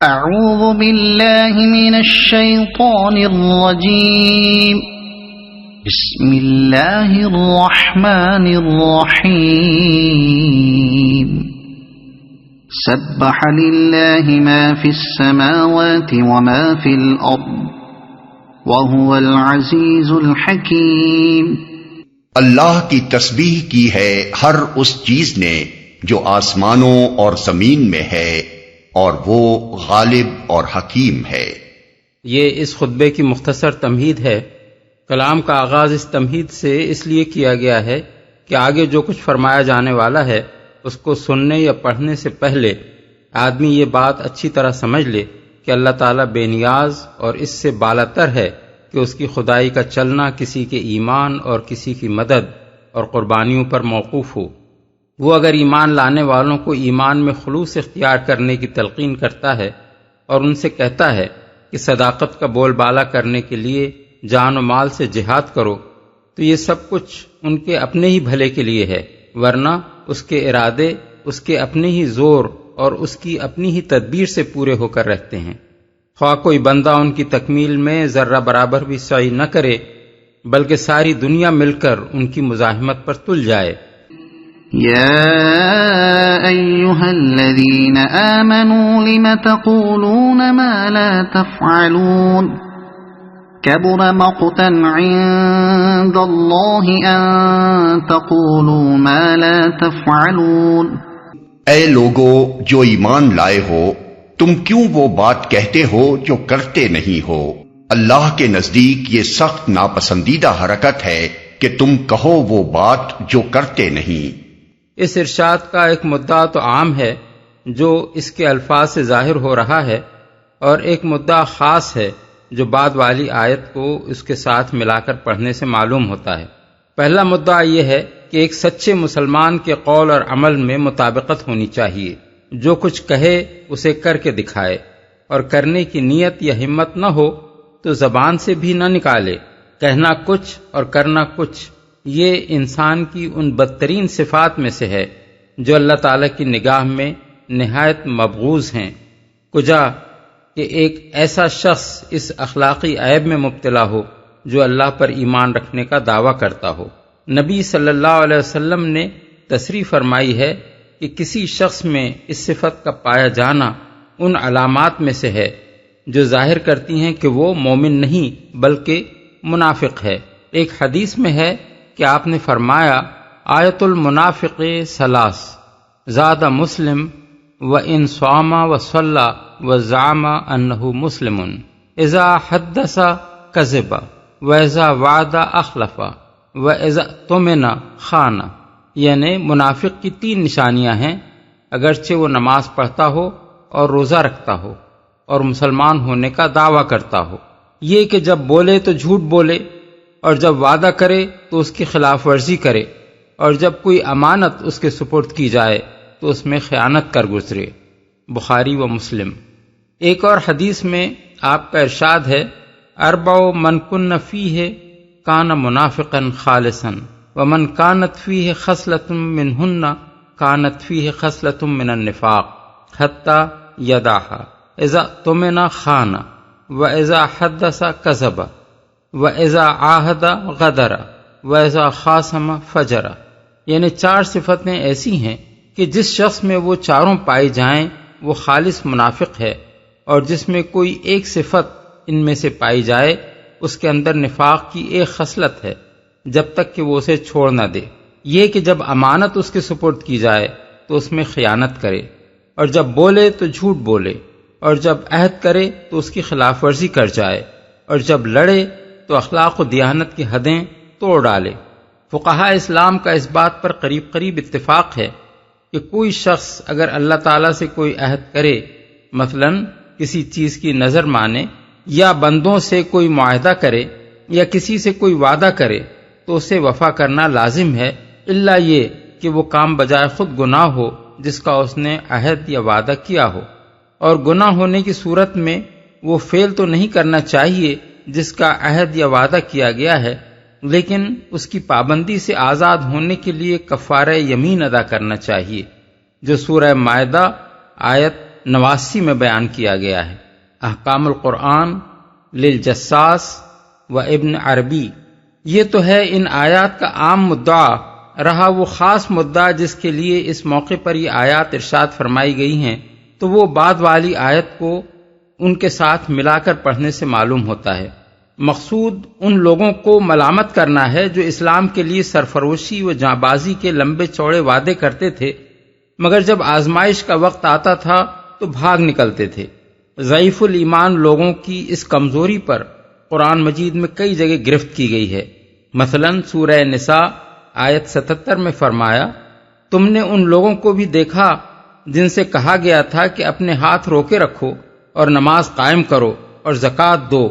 اعوذ باللہ من الشیطان الرجیم بسم اللہ الرحمن الرحیم سبح للہ ما فی السماوات وما فی الارض وهو العزیز الحکیم۔ اللہ کی تسبیح کی ہے ہر اس چیز نے جو آسمانوں اور زمین میں ہے، اور وہ غالب اور حکیم ہے۔ یہ اس خطبے کی مختصر تمہید ہے۔ کلام کا آغاز اس تمہید سے اس لیے کیا گیا ہے کہ آگے جو کچھ فرمایا جانے والا ہے اس کو سننے یا پڑھنے سے پہلے آدمی یہ بات اچھی طرح سمجھ لے کہ اللہ تعالیٰ بے نیاز اور اس سے بالاتر ہے کہ اس کی خدائی کا چلنا کسی کے ایمان اور کسی کی مدد اور قربانیوں پر موقوف ہو۔ وہ اگر ایمان لانے والوں کو ایمان میں خلوص اختیار کرنے کی تلقین کرتا ہے اور ان سے کہتا ہے کہ صداقت کا بول بالا کرنے کے لیے جان و مال سے جہاد کرو، تو یہ سب کچھ ان کے اپنے ہی بھلے کے لیے ہے، ورنہ اس کے ارادے اس کے اپنے ہی زور اور اس کی اپنی ہی تدبیر سے پورے ہو کر رہتے ہیں۔ خواہ کوئی بندہ ان کی تکمیل میں ذرہ برابر بھی سعی نہ کرے، بلکہ ساری دنیا مل کر ان کی مزاحمت پر تل جائے۔ یا ایھا الذین آمنوا لم تقولون ما لا تفعلون کبر مقتا عند اللہ ان تقولوا ما لا تفعلون۔ اے لوگو جو ایمان لائے ہو، تم کیوں وہ بات کہتے ہو جو کرتے نہیں ہو؟ اللہ کے نزدیک یہ سخت ناپسندیدہ حرکت ہے کہ تم کہو وہ بات جو کرتے نہیں۔ اس ارشاد کا ایک مدعا تو عام ہے جو اس کے الفاظ سے ظاہر ہو رہا ہے، اور ایک مدعا خاص ہے جو بعد والی آیت کو اس کے ساتھ ملا کر پڑھنے سے معلوم ہوتا ہے۔ پہلا مدعا یہ ہے کہ ایک سچے مسلمان کے قول اور عمل میں مطابقت ہونی چاہیے، جو کچھ کہے اسے کر کے دکھائے، اور کرنے کی نیت یا ہمت نہ ہو تو زبان سے بھی نہ نکالے۔ کہنا کچھ اور کرنا کچھ، یہ انسان کی ان بدترین صفات میں سے ہے جو اللہ تعالیٰ کی نگاہ میں نہایت مبغوض ہیں۔ کجا کہ ایک ایسا شخص اس اخلاقی عیب میں مبتلا ہو جو اللہ پر ایمان رکھنے کا دعویٰ کرتا ہو۔ نبی صلی اللہ علیہ وسلم نے تصریح فرمائی ہے کہ کسی شخص میں اس صفت کا پایا جانا ان علامات میں سے ہے جو ظاہر کرتی ہیں کہ وہ مومن نہیں بلکہ منافق ہے۔ ایک حدیث میں ہے کہ آپ نے فرمایا آیت المنافق ثلاث، زاد مسلم و ان صام و صلی و زعم انہ مسلم، اذا حدث کذب و اذا وعد اخلف و اذا اؤتمن خان۔ یعنی منافق کی 3 نشانیاں ہیں، اگرچہ وہ نماز پڑھتا ہو اور روزہ رکھتا ہو اور مسلمان ہونے کا دعویٰ کرتا ہو، یہ کہ جب بولے تو جھوٹ بولے، اور جب وعدہ کرے تو اس کی خلاف ورزی کرے، اور جب کوئی امانت اس کے سپرد کی جائے تو اس میں خیانت کر گزرے۔ بخاری و مسلم۔ ایک اور حدیث میں آپ کا ارشاد ہے اربع من کن فیہ کان منافقا خالصا ومن کانت فیہ خصلۃ منہن کانت فیہ خصلۃ من النفاق حتی یدعھا اذا اؤتمن خان واذا حدث کذب وَإِذَا عَاهَدَ غَدَرَ وَإِذَا خَاصَمَ فَجَرَ۔ یعنی 4 صفتیں ایسی ہیں کہ جس شخص میں وہ چاروں پائی جائیں وہ خالص منافق ہے، اور جس میں کوئی ایک صفت ان میں سے پائی جائے اس کے اندر نفاق کی ایک خصلت ہے جب تک کہ وہ اسے چھوڑ نہ دے۔ یہ کہ جب امانت اس کے سپرد کی جائے تو اس میں خیانت کرے، اور جب بولے تو جھوٹ بولے، اور جب عہد کرے تو اس کی خلاف ورزی کر جائے، اور جب لڑے تو اخلاق و دیانت کی حدیں توڑ ڈالے۔ فقہاء اسلام کا اس بات پر قریب قریب اتفاق ہے کہ کوئی شخص اگر اللہ تعالیٰ سے کوئی عہد کرے، مثلا کسی چیز کی نظر مانے، یا بندوں سے کوئی معاہدہ کرے، یا کسی سے کوئی وعدہ کرے، تو اسے وفا کرنا لازم ہے، الا یہ کہ وہ کام بجائے خود گناہ ہو جس کا اس نے عہد یا وعدہ کیا ہو۔ اور گناہ ہونے کی صورت میں وہ فعل تو نہیں کرنا چاہیے جس کا عہد یا وعدہ کیا گیا ہے، لیکن اس کی پابندی سے آزاد ہونے کے لیے کفارہ یمین ادا کرنا چاہیے، جو سورہ مائدہ آیت 89 میں بیان کیا گیا ہے۔ احکام القرآن للجساس و ابن عربی، یہ تو ہے ان آیات کا عام مدعا۔ رہا وہ خاص مدعا جس کے لیے اس موقع پر یہ آیات ارشاد فرمائی گئی ہیں، تو وہ بعد والی آیت کو ان کے ساتھ ملا کر پڑھنے سے معلوم ہوتا ہے۔ مقصود ان لوگوں کو ملامت کرنا ہے جو اسلام کے لیے سرفروشی و جانبازی کے لمبے چوڑے وعدے کرتے تھے، مگر جب آزمائش کا وقت آتا تھا تو بھاگ نکلتے تھے۔ ضعیف الایمان لوگوں کی اس کمزوری پر قرآن مجید میں کئی جگہ گرفت کی گئی ہے۔ مثلا سورہ نساء آیت 77 میں فرمایا، تم نے ان لوگوں کو بھی دیکھا جن سے کہا گیا تھا کہ اپنے ہاتھ روکے رکھو اور نماز قائم کرو اور زکوٰۃ دو،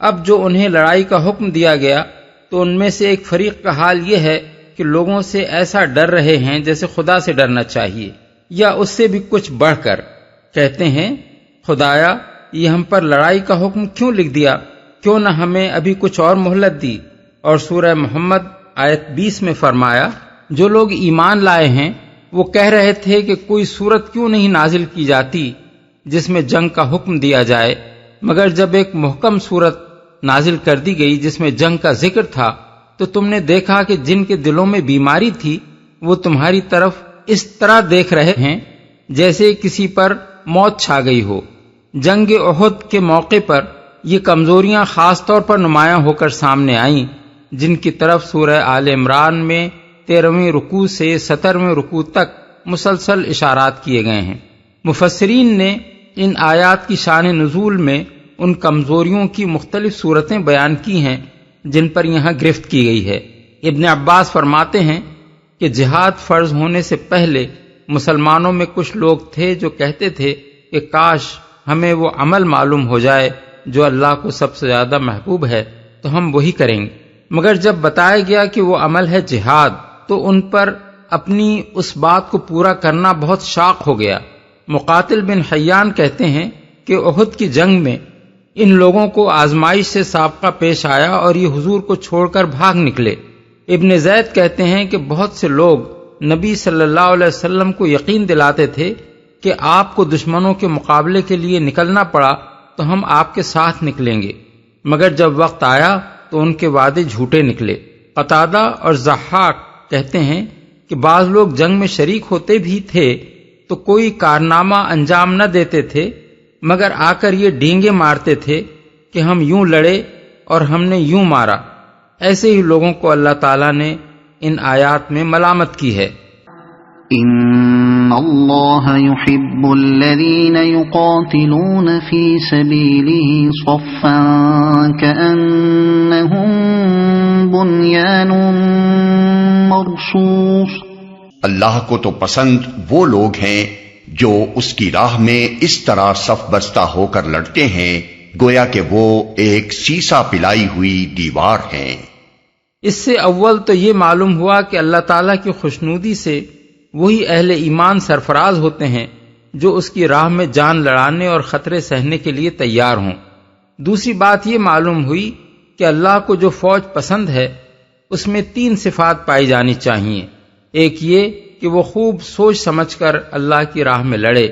اب جو انہیں لڑائی کا حکم دیا گیا تو ان میں سے ایک فریق کا حال یہ ہے کہ لوگوں سے ایسا ڈر رہے ہیں جیسے خدا سے ڈرنا چاہیے، یا اس سے بھی کچھ بڑھ کر کہتے ہیں، خدایا یہ ہم پر لڑائی کا حکم کیوں لکھ دیا، کیوں نہ ہمیں ابھی کچھ اور مہلت دی۔ اور سورہ محمد آیت 20 میں فرمایا، جو لوگ ایمان لائے ہیں وہ کہہ رہے تھے کہ کوئی صورت کیوں نہیں نازل کی جاتی جس میں جنگ کا حکم دیا جائے، مگر جب ایک محکم صورت نازل کر دی گئی جس میں جنگ کا ذکر تھا تو تم نے دیکھا کہ جن کے دلوں میں بیماری تھی وہ تمہاری طرف اس طرح دیکھ رہے ہیں جیسے کسی پر موت چھا گئی ہو۔ جنگ احد کے موقع پر یہ کمزوریاں خاص طور پر نمایاں ہو کر سامنے آئیں، جن کی طرف سورہ آل عمران میں 13ویں رکوع سے 17ویں رکوع تک مسلسل اشارات کیے گئے ہیں۔ مفسرین نے ان آیات کی شان نزول میں ان کمزوریوں کی مختلف صورتیں بیان کی ہیں جن پر یہاں گرفت کی گئی ہے۔ ابن عباس فرماتے ہیں کہ جہاد فرض ہونے سے پہلے مسلمانوں میں کچھ لوگ تھے جو کہتے تھے کہ کاش ہمیں وہ عمل معلوم ہو جائے جو اللہ کو سب سے زیادہ محبوب ہے تو ہم وہی کریں گے، مگر جب بتایا گیا کہ وہ عمل ہے جہاد تو ان پر اپنی اس بات کو پورا کرنا بہت شاق ہو گیا۔ مقاتل بن حیان کہتے ہیں کہ احد کی جنگ میں ان لوگوں کو آزمائش سے سابقہ پیش آیا اور یہ حضور کو چھوڑ کر بھاگ نکلے۔ ابن زید کہتے ہیں کہ بہت سے لوگ نبی صلی اللہ علیہ وسلم کو یقین دلاتے تھے کہ آپ کو دشمنوں کے مقابلے کے لیے نکلنا پڑا تو ہم آپ کے ساتھ نکلیں گے، مگر جب وقت آیا تو ان کے وعدے جھوٹے نکلے۔ قتادہ اور ضحاک کہتے ہیں کہ بعض لوگ جنگ میں شریک ہوتے بھی تھے تو کوئی کارنامہ انجام نہ دیتے تھے، مگر آ کر یہ ڈینگے مارتے تھے کہ ہم یوں لڑے اور ہم نے یوں مارا۔ ایسے ہی لوگوں کو اللہ تعالیٰ نے ان آیات میں ملامت کی ہے۔ ان اللہ يحب الذین یقاتلون فی سبیلہ صفا کأنہم بنیان مرصوص۔ اللہ کو تو پسند وہ لوگ ہیں جو اس کی راہ میں اس طرح صف بستہ ہو کر لڑتے ہیں گویا کہ وہ ایک سیسا پلائی ہوئی دیوار ہیں۔ اس سے اول تو یہ معلوم ہوا کہ اللہ تعالیٰ کی خوشنودی سے وہی اہل ایمان سرفراز ہوتے ہیں جو اس کی راہ میں جان لڑانے اور خطرے سہنے کے لیے تیار ہوں۔ دوسری بات یہ معلوم ہوئی کہ اللہ کو جو فوج پسند ہے اس میں 3 صفات پائی جانی چاہیے۔ ایک یہ کہ وہ خوب سوچ سمجھ کر اللہ کی راہ میں لڑے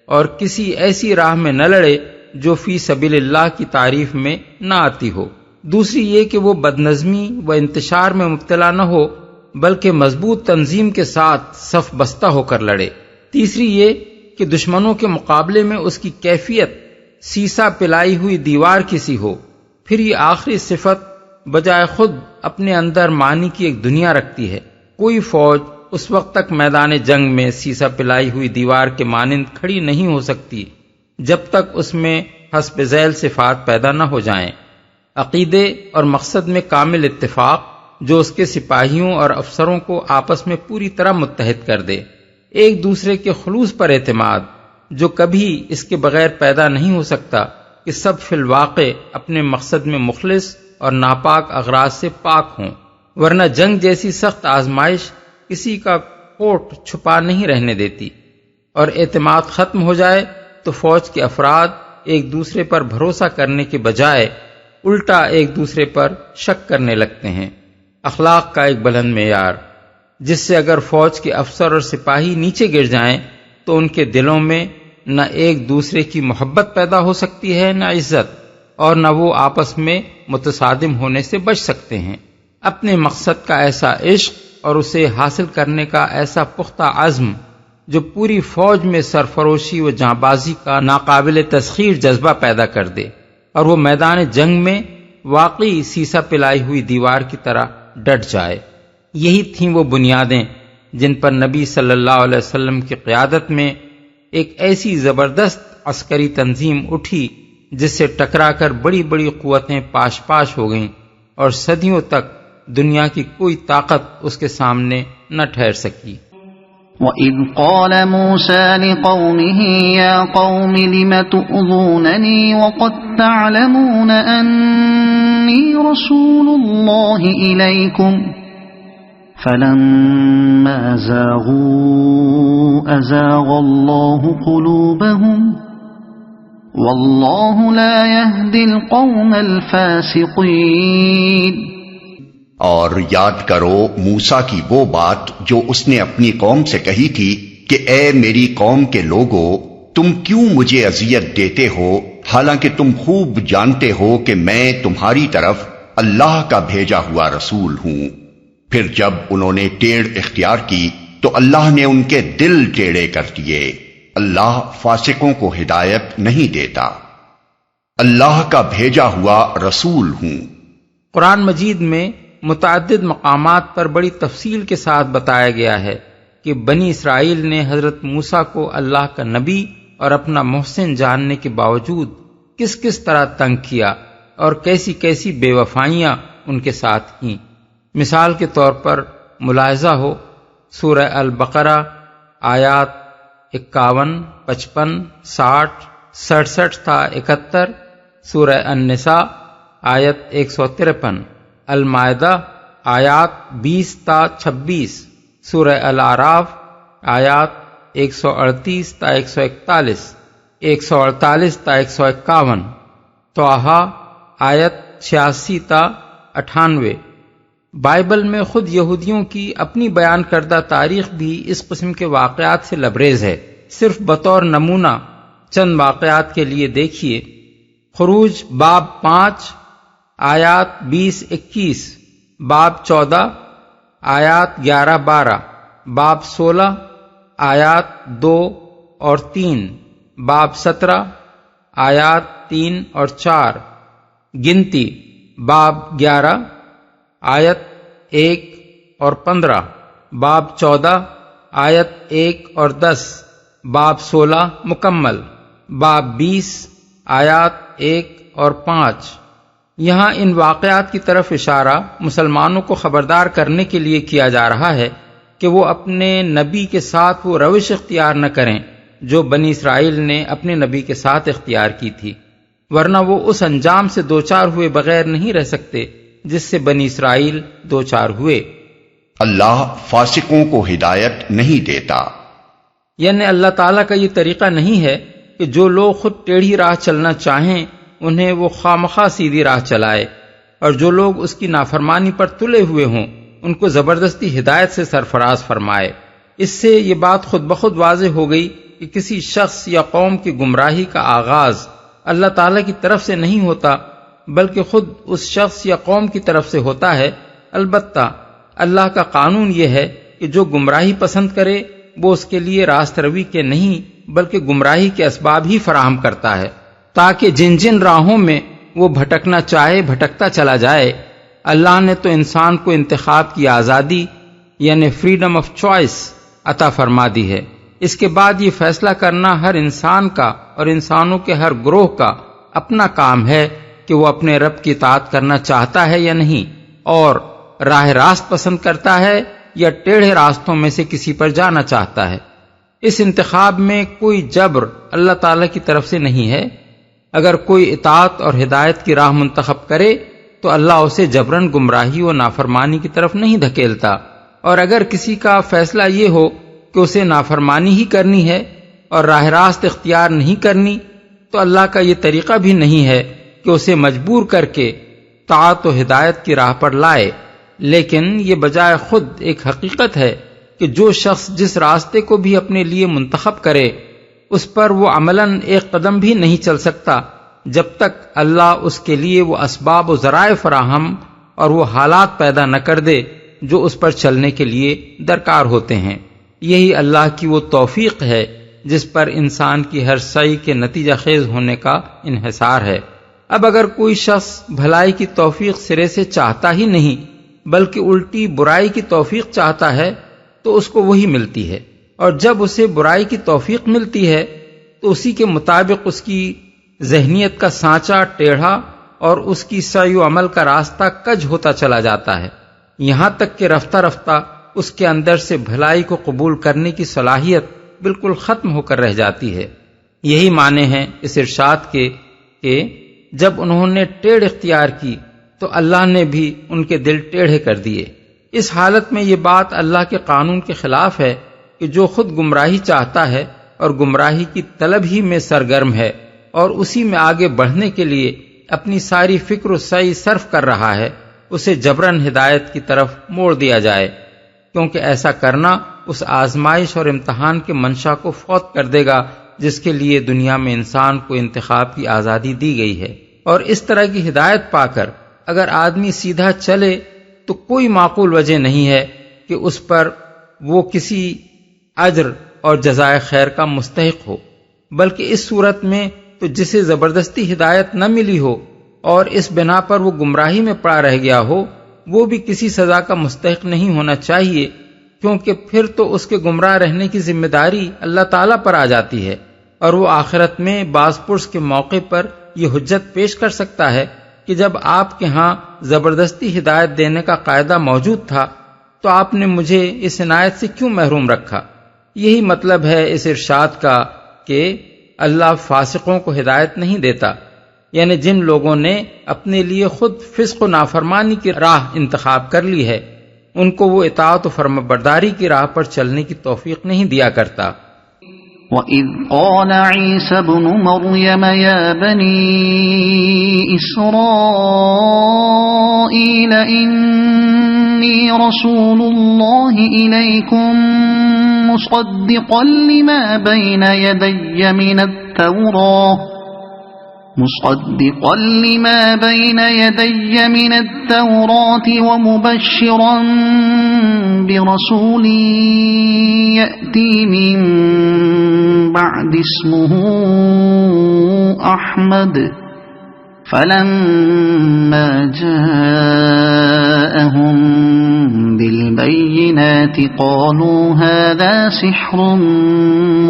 اور کسی ایسی راہ میں نہ لڑے جو فی سبیل اللہ کی تعریف میں نہ آتی ہو۔ دوسری یہ کہ وہ بدنظمی و انتشار میں مبتلا نہ ہو بلکہ مضبوط تنظیم کے ساتھ صف بستہ ہو کر لڑے۔ تیسری یہ کہ دشمنوں کے مقابلے میں اس کی کیفیت سیسا پلائی ہوئی دیوار کسی ہو۔ پھر یہ آخری صفت بجائے خود اپنے اندر معنی کی ایک دنیا رکھتی ہے۔ کوئی فوج اس وقت تک میدان جنگ میں سیسا پلائی ہوئی دیوار کے مانند کھڑی نہیں ہو سکتی جب تک اس میں حسب ذیل صفات پیدا نہ ہو جائیں۔ عقیدے اور مقصد میں کامل اتفاق جو اس کے سپاہیوں اور افسروں کو آپس میں پوری طرح متحد کر دے، ایک دوسرے کے خلوص پر اعتماد جو کبھی اس کے بغیر پیدا نہیں ہو سکتا کہ سب فی الواقع اپنے مقصد میں مخلص اور ناپاک اغراض سے پاک ہوں، ورنہ جنگ جیسی سخت آزمائش کسی کا کوٹ چھپا نہیں رہنے دیتی، اور اعتماد ختم ہو جائے تو فوج کے افراد ایک دوسرے پر بھروسہ کرنے کے بجائے الٹا ایک دوسرے پر شک کرنے لگتے ہیں۔ اخلاق کا ایک بلند معیار جس سے اگر فوج کے افسر اور سپاہی نیچے گر جائیں تو ان کے دلوں میں نہ ایک دوسرے کی محبت پیدا ہو سکتی ہے، نہ عزت، اور نہ وہ آپس میں متصادم ہونے سے بچ سکتے ہیں۔ اپنے مقصد کا ایسا عشق اور اسے حاصل کرنے کا ایسا پختہ عزم جو پوری فوج میں سرفروشی و جانبازی کا ناقابل تسخیر جذبہ پیدا کر دے، اور وہ میدان جنگ میں واقعی سیسا پلائی ہوئی دیوار کی طرح ڈٹ جائے۔ یہی تھیں وہ بنیادیں جن پر نبی صلی اللہ علیہ وسلم کی قیادت میں ایک ایسی زبردست عسکری تنظیم اٹھی جس سے ٹکرا کر بڑی بڑی قوتیں پاش پاش ہو گئیں، اور صدیوں تک دنیا کی کوئی طاقت اس کے سامنے نہ ٹھہر سکی۔ وَإِذْ قَالَ مُوسَى لِقَوْمِهِ يَا قَوْمِ لِمَ تُؤْذُونَنِي وَقَدْ تَعْلَمُونَ أَنِّي رَسُولُ اللَّهِ إِلَيْكُمْ فَلَمَّا زَاغُوا أَزَاغَ اللَّهُ قُلُوبَهُمْ وَاللَّهُ لَا يَهْدِي الْقَوْمَ الْفَاسِقِينَ۔ اور یاد کرو موسیٰ کی وہ بات جو اس نے اپنی قوم سے کہی تھی کہ اے میری قوم کے لوگو، تم کیوں مجھے اذیت دیتے ہو حالانکہ تم خوب جانتے ہو کہ میں تمہاری طرف اللہ کا بھیجا ہوا رسول ہوں۔ پھر جب انہوں نے ٹیڑھ اختیار کی تو اللہ نے ان کے دل ٹیڑھے کر دیے۔ اللہ فاسقوں کو ہدایت نہیں دیتا۔ اللہ کا بھیجا ہوا رسول ہوں۔ قرآن مجید میں متعدد مقامات پر بڑی تفصیل کے ساتھ بتایا گیا ہے کہ بنی اسرائیل نے حضرت موسیٰ کو اللہ کا نبی اور اپنا محسن جاننے کے باوجود کس کس طرح تنگ کیا اور کیسی کیسی بے وفائیاں ان کے ساتھ کیں۔ مثال کے طور پر ملاحظہ ہو سورہ البقرہ آیات 51، 55، 60، 67 تا 71، سورہ النساء آیت 153، المائدہ آیات 20 تا 26، سورہ الاعراف آیات 138 تا 141، 148 تا 151، طٰہٰ آیت 86 تا 98۔ بائبل میں خود یہودیوں کی اپنی بیان کردہ تاریخ بھی اس قسم کے واقعات سے لبریز ہے۔ صرف بطور نمونہ چند واقعات کے لیے دیکھیے خروج باب 5 آیات 20-21، باب 14 آیات 11-12، باب 16 آیات 2 اور 3، باب 17 آیات 3 اور 4، گنتی باب 11 آیت 1 اور 15، باب 14 آیت 1 اور 10، باب 16 مکمل، باب 20 آیات 1 اور 5۔ یہاں ان واقعات کی طرف اشارہ مسلمانوں کو خبردار کرنے کے لیے کیا جا رہا ہے کہ وہ اپنے نبی کے ساتھ وہ روش اختیار نہ کریں جو بنی اسرائیل نے اپنے نبی کے ساتھ اختیار کی تھی، ورنہ وہ اس انجام سے دوچار ہوئے بغیر نہیں رہ سکتے جس سے بنی اسرائیل دوچار ہوئے۔ اللہ فاسقوں کو ہدایت نہیں دیتا، یعنی اللہ تعالیٰ کا یہ طریقہ نہیں ہے کہ جو لوگ خود ٹیڑھی راہ چلنا چاہیں انہیں وہ خواہ سیدھی راہ چلائے، اور جو لوگ اس کی نافرمانی پر تلے ہوئے ہوں ان کو زبردستی ہدایت سے سرفراز فرمائے۔ اس سے یہ بات خود بخود واضح ہو گئی کہ کسی شخص یا قوم کی گمراہی کا آغاز اللہ تعالیٰ کی طرف سے نہیں ہوتا بلکہ خود اس شخص یا قوم کی طرف سے ہوتا ہے۔ البتہ اللہ کا قانون یہ ہے کہ جو گمراہی پسند کرے وہ اس کے لیے راست روی کے نہیں بلکہ گمراہی کے اسباب ہی فراہم کرتا ہے، تاکہ جن جن راہوں میں وہ بھٹکنا چاہے بھٹکتا چلا جائے۔ اللہ نے تو انسان کو انتخاب کی آزادی یعنی فریڈم آف چوائس عطا فرما دی ہے۔ اس کے بعد یہ فیصلہ کرنا ہر انسان کا اور انسانوں کے ہر گروہ کا اپنا کام ہے کہ وہ اپنے رب کی اطاعت کرنا چاہتا ہے یا نہیں، اور راہ راست پسند کرتا ہے یا ٹیڑھے راستوں میں سے کسی پر جانا چاہتا ہے۔ اس انتخاب میں کوئی جبر اللہ تعالیٰ کی طرف سے نہیں ہے۔ اگر کوئی اطاعت اور ہدایت کی راہ منتخب کرے تو اللہ اسے جبراً گمراہی و نافرمانی کی طرف نہیں دھکیلتا، اور اگر کسی کا فیصلہ یہ ہو کہ اسے نافرمانی ہی کرنی ہے اور راہ راست اختیار نہیں کرنی تو اللہ کا یہ طریقہ بھی نہیں ہے کہ اسے مجبور کر کے طاعت و ہدایت کی راہ پر لائے، لیکن یہ بجائے خود ایک حقیقت ہے کہ جو شخص جس راستے کو بھی اپنے لیے منتخب کرے اس پر وہ عملاً ایک قدم بھی نہیں چل سکتا جب تک اللہ اس کے لیے وہ اسباب و ذرائع فراہم اور وہ حالات پیدا نہ کر دے جو اس پر چلنے کے لیے درکار ہوتے ہیں۔ یہی اللہ کی وہ توفیق ہے جس پر انسان کی ہر سعی کے نتیجہ خیز ہونے کا انحصار ہے۔ اب اگر کوئی شخص بھلائی کی توفیق سرے سے چاہتا ہی نہیں بلکہ الٹی برائی کی توفیق چاہتا ہے تو اس کو وہی ملتی ہے، اور جب اسے برائی کی توفیق ملتی ہے تو اسی کے مطابق اس کی ذہنیت کا سانچہ ٹیڑھا اور اس کی سعی و عمل کا راستہ کج ہوتا چلا جاتا ہے، یہاں تک کہ رفتہ رفتہ اس کے اندر سے بھلائی کو قبول کرنے کی صلاحیت بالکل ختم ہو کر رہ جاتی ہے۔ یہی معنی ہے اس ارشاد کے کہ جب انہوں نے ٹیڑھ اختیار کی تو اللہ نے بھی ان کے دل ٹیڑھے کر دیے۔ اس حالت میں یہ بات اللہ کے قانون کے خلاف ہے کہ جو خود گمراہی چاہتا ہے اور گمراہی کی طلب ہی میں سرگرم ہے اور اسی میں آگے بڑھنے کے لیے اپنی ساری فکر و سعی صرف کر رہا ہے، اسے جبراً ہدایت کی طرف موڑ دیا جائے، کیونکہ ایسا کرنا اس آزمائش اور امتحان کے منشا کو فوت کر دے گا جس کے لیے دنیا میں انسان کو انتخاب کی آزادی دی گئی ہے۔ اور اس طرح کی ہدایت پا کر اگر آدمی سیدھا چلے تو کوئی معقول وجہ نہیں ہے کہ اس پر وہ کسی اجر اور جزائے خیر کا مستحق ہو، بلکہ اس صورت میں تو جسے زبردستی ہدایت نہ ملی ہو اور اس بنا پر وہ گمراہی میں پڑا رہ گیا ہو وہ بھی کسی سزا کا مستحق نہیں ہونا چاہیے، کیونکہ پھر تو اس کے گمراہ رہنے کی ذمہ داری اللہ تعالیٰ پر آ جاتی ہے، اور وہ آخرت میں باز پرس کے موقع پر یہ حجت پیش کر سکتا ہے کہ جب آپ کے ہاں زبردستی ہدایت دینے کا قاعدہ موجود تھا تو آپ نے مجھے اس عنایت سے کیوں محروم رکھا۔ یہی مطلب ہے اس ارشاد کا کہ اللہ فاسقوں کو ہدایت نہیں دیتا، یعنی جن لوگوں نے اپنے لیے خود فسق و نافرمانی کی راہ انتخاب کر لی ہے ان کو وہ اطاعت و فرمانبرداری کی راہ پر چلنے کی توفیق نہیں دیا کرتا۔ وَإِذْ قَالَ عِيسَى ابْنُ مَرْيَمَ يَا بَنِي إِسْرَائِيلَ إِنِّي رَسُولُ اللَّهِ إِلَيْكُمْ مُصَدِّقًا لِمَا بَيْنَ يَدَيَّ مِنَ التَّوْرَاةِ وَمُبَشِّرًا بِرَسُولٍ يَأْتِي مِن بَعْدِ اسْمُهُ أَحْمَدُ فَلَمَّا جَاءَهُم بِالْبَيِّنَاتِ قَالُوا هَذَا سِحْرٌ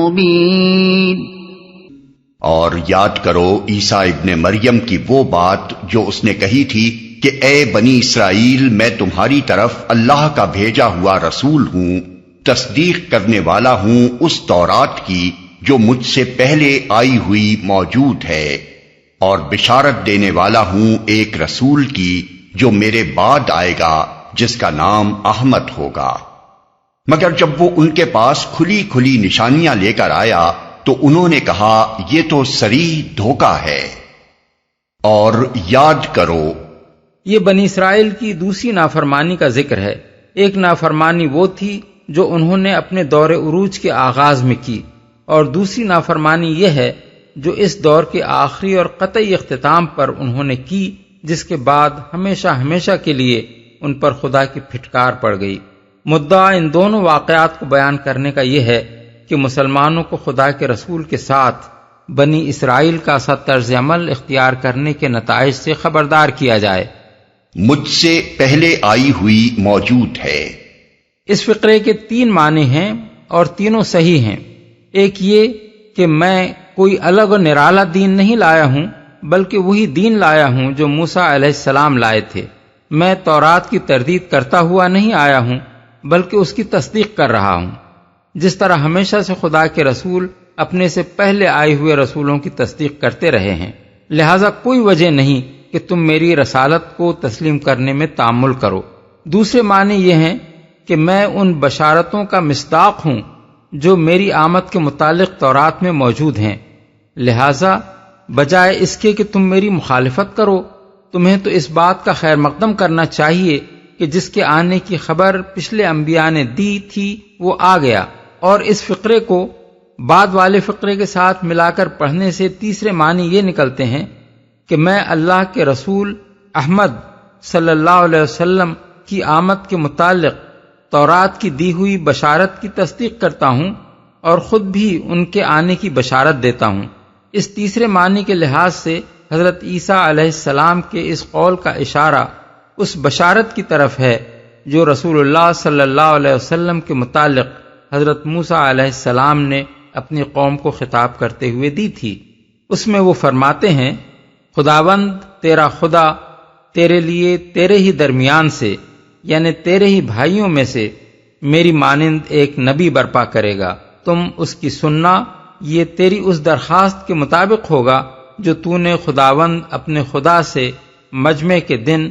مُبِينٌ۔ اور یاد کرو عیسیٰ ابن مریم کی وہ بات جو اس نے کہی تھی کہ اے بنی اسرائیل، میں تمہاری طرف اللہ کا بھیجا ہوا رسول ہوں، تصدیق کرنے والا ہوں اس تورات کی جو مجھ سے پہلے آئی ہوئی موجود ہے، اور بشارت دینے والا ہوں ایک رسول کی جو میرے بعد آئے گا جس کا نام احمد ہوگا۔ مگر جب وہ ان کے پاس کھلی کھلی نشانیاں لے کر آیا تو انہوں نے کہا یہ تو صریح دھوکہ ہے۔ اور یاد کرو، یہ بنی اسرائیل کی دوسری نافرمانی کا ذکر ہے۔ ایک نافرمانی وہ تھی جو انہوں نے اپنے دور عروج کے آغاز میں کی، اور دوسری نافرمانی یہ ہے جو اس دور کے آخری اور قطعی اختتام پر انہوں نے کی، جس کے بعد ہمیشہ ہمیشہ کے لیے ان پر خدا کی پھٹکار پڑ گئی۔ مدعا ان دونوں واقعات کو بیان کرنے کا یہ ہے کہ مسلمانوں کو خدا کے رسول کے ساتھ بنی اسرائیل کا سا طرز عمل اختیار کرنے کے نتائج سے خبردار کیا جائے۔ مجھ سے پہلے آئی ہوئی موجود ہے۔ اس فقرے کے 3 معنی ہیں اور تینوں صحیح ہیں۔ ایک یہ کہ میں کوئی الگ و نرالا دین نہیں لایا ہوں، بلکہ وہی دین لایا ہوں جو موسیٰ علیہ السلام لائے تھے۔ میں تورات کی تردید کرتا ہوا نہیں آیا ہوں، بلکہ اس کی تصدیق کر رہا ہوں، جس طرح ہمیشہ سے خدا کے رسول اپنے سے پہلے آئے ہوئے رسولوں کی تصدیق کرتے رہے ہیں۔ لہذا کوئی وجہ نہیں کہ تم میری رسالت کو تسلیم کرنے میں تامل کرو۔ دوسرے معنی یہ ہیں کہ میں ان بشارتوں کا مصداق ہوں جو میری آمد کے متعلق تورات میں موجود ہیں، لہذا بجائے اس کے کہ تم میری مخالفت کرو، تمہیں تو اس بات کا خیر مقدم کرنا چاہیے کہ جس کے آنے کی خبر پچھلے انبیاء نے دی تھی وہ آ گیا، اور اس فقرے کو بعد والے فقرے کے ساتھ ملا کر پڑھنے سے تیسرے معنی یہ نکلتے ہیں کہ میں اللہ کے رسول احمد صلی اللہ علیہ وسلم کی آمد کے متعلق تورات کی دی ہوئی بشارت کی تصدیق کرتا ہوں اور خود بھی ان کے آنے کی بشارت دیتا ہوں۔ اس تیسرے معنی کے لحاظ سے حضرت عیسیٰ علیہ السلام کے اس قول کا اشارہ اس بشارت کی طرف ہے جو رسول اللہ صلی اللہ علیہ وسلم کے متعلق حضرت موسیٰ علیہ السلام نے اپنی قوم کو خطاب کرتے ہوئے دی تھی۔ اس میں وہ فرماتے ہیں، خداوند تیرا خدا تیرے لیے تیرے ہی درمیان سے یعنی تیرے ہی بھائیوں میں سے میری مانند ایک نبی برپا کرے گا، تم اس کی سننا، یہ تیری اس درخواست کے مطابق ہوگا جو تو نے خداوند اپنے خدا سے مجمع کے دن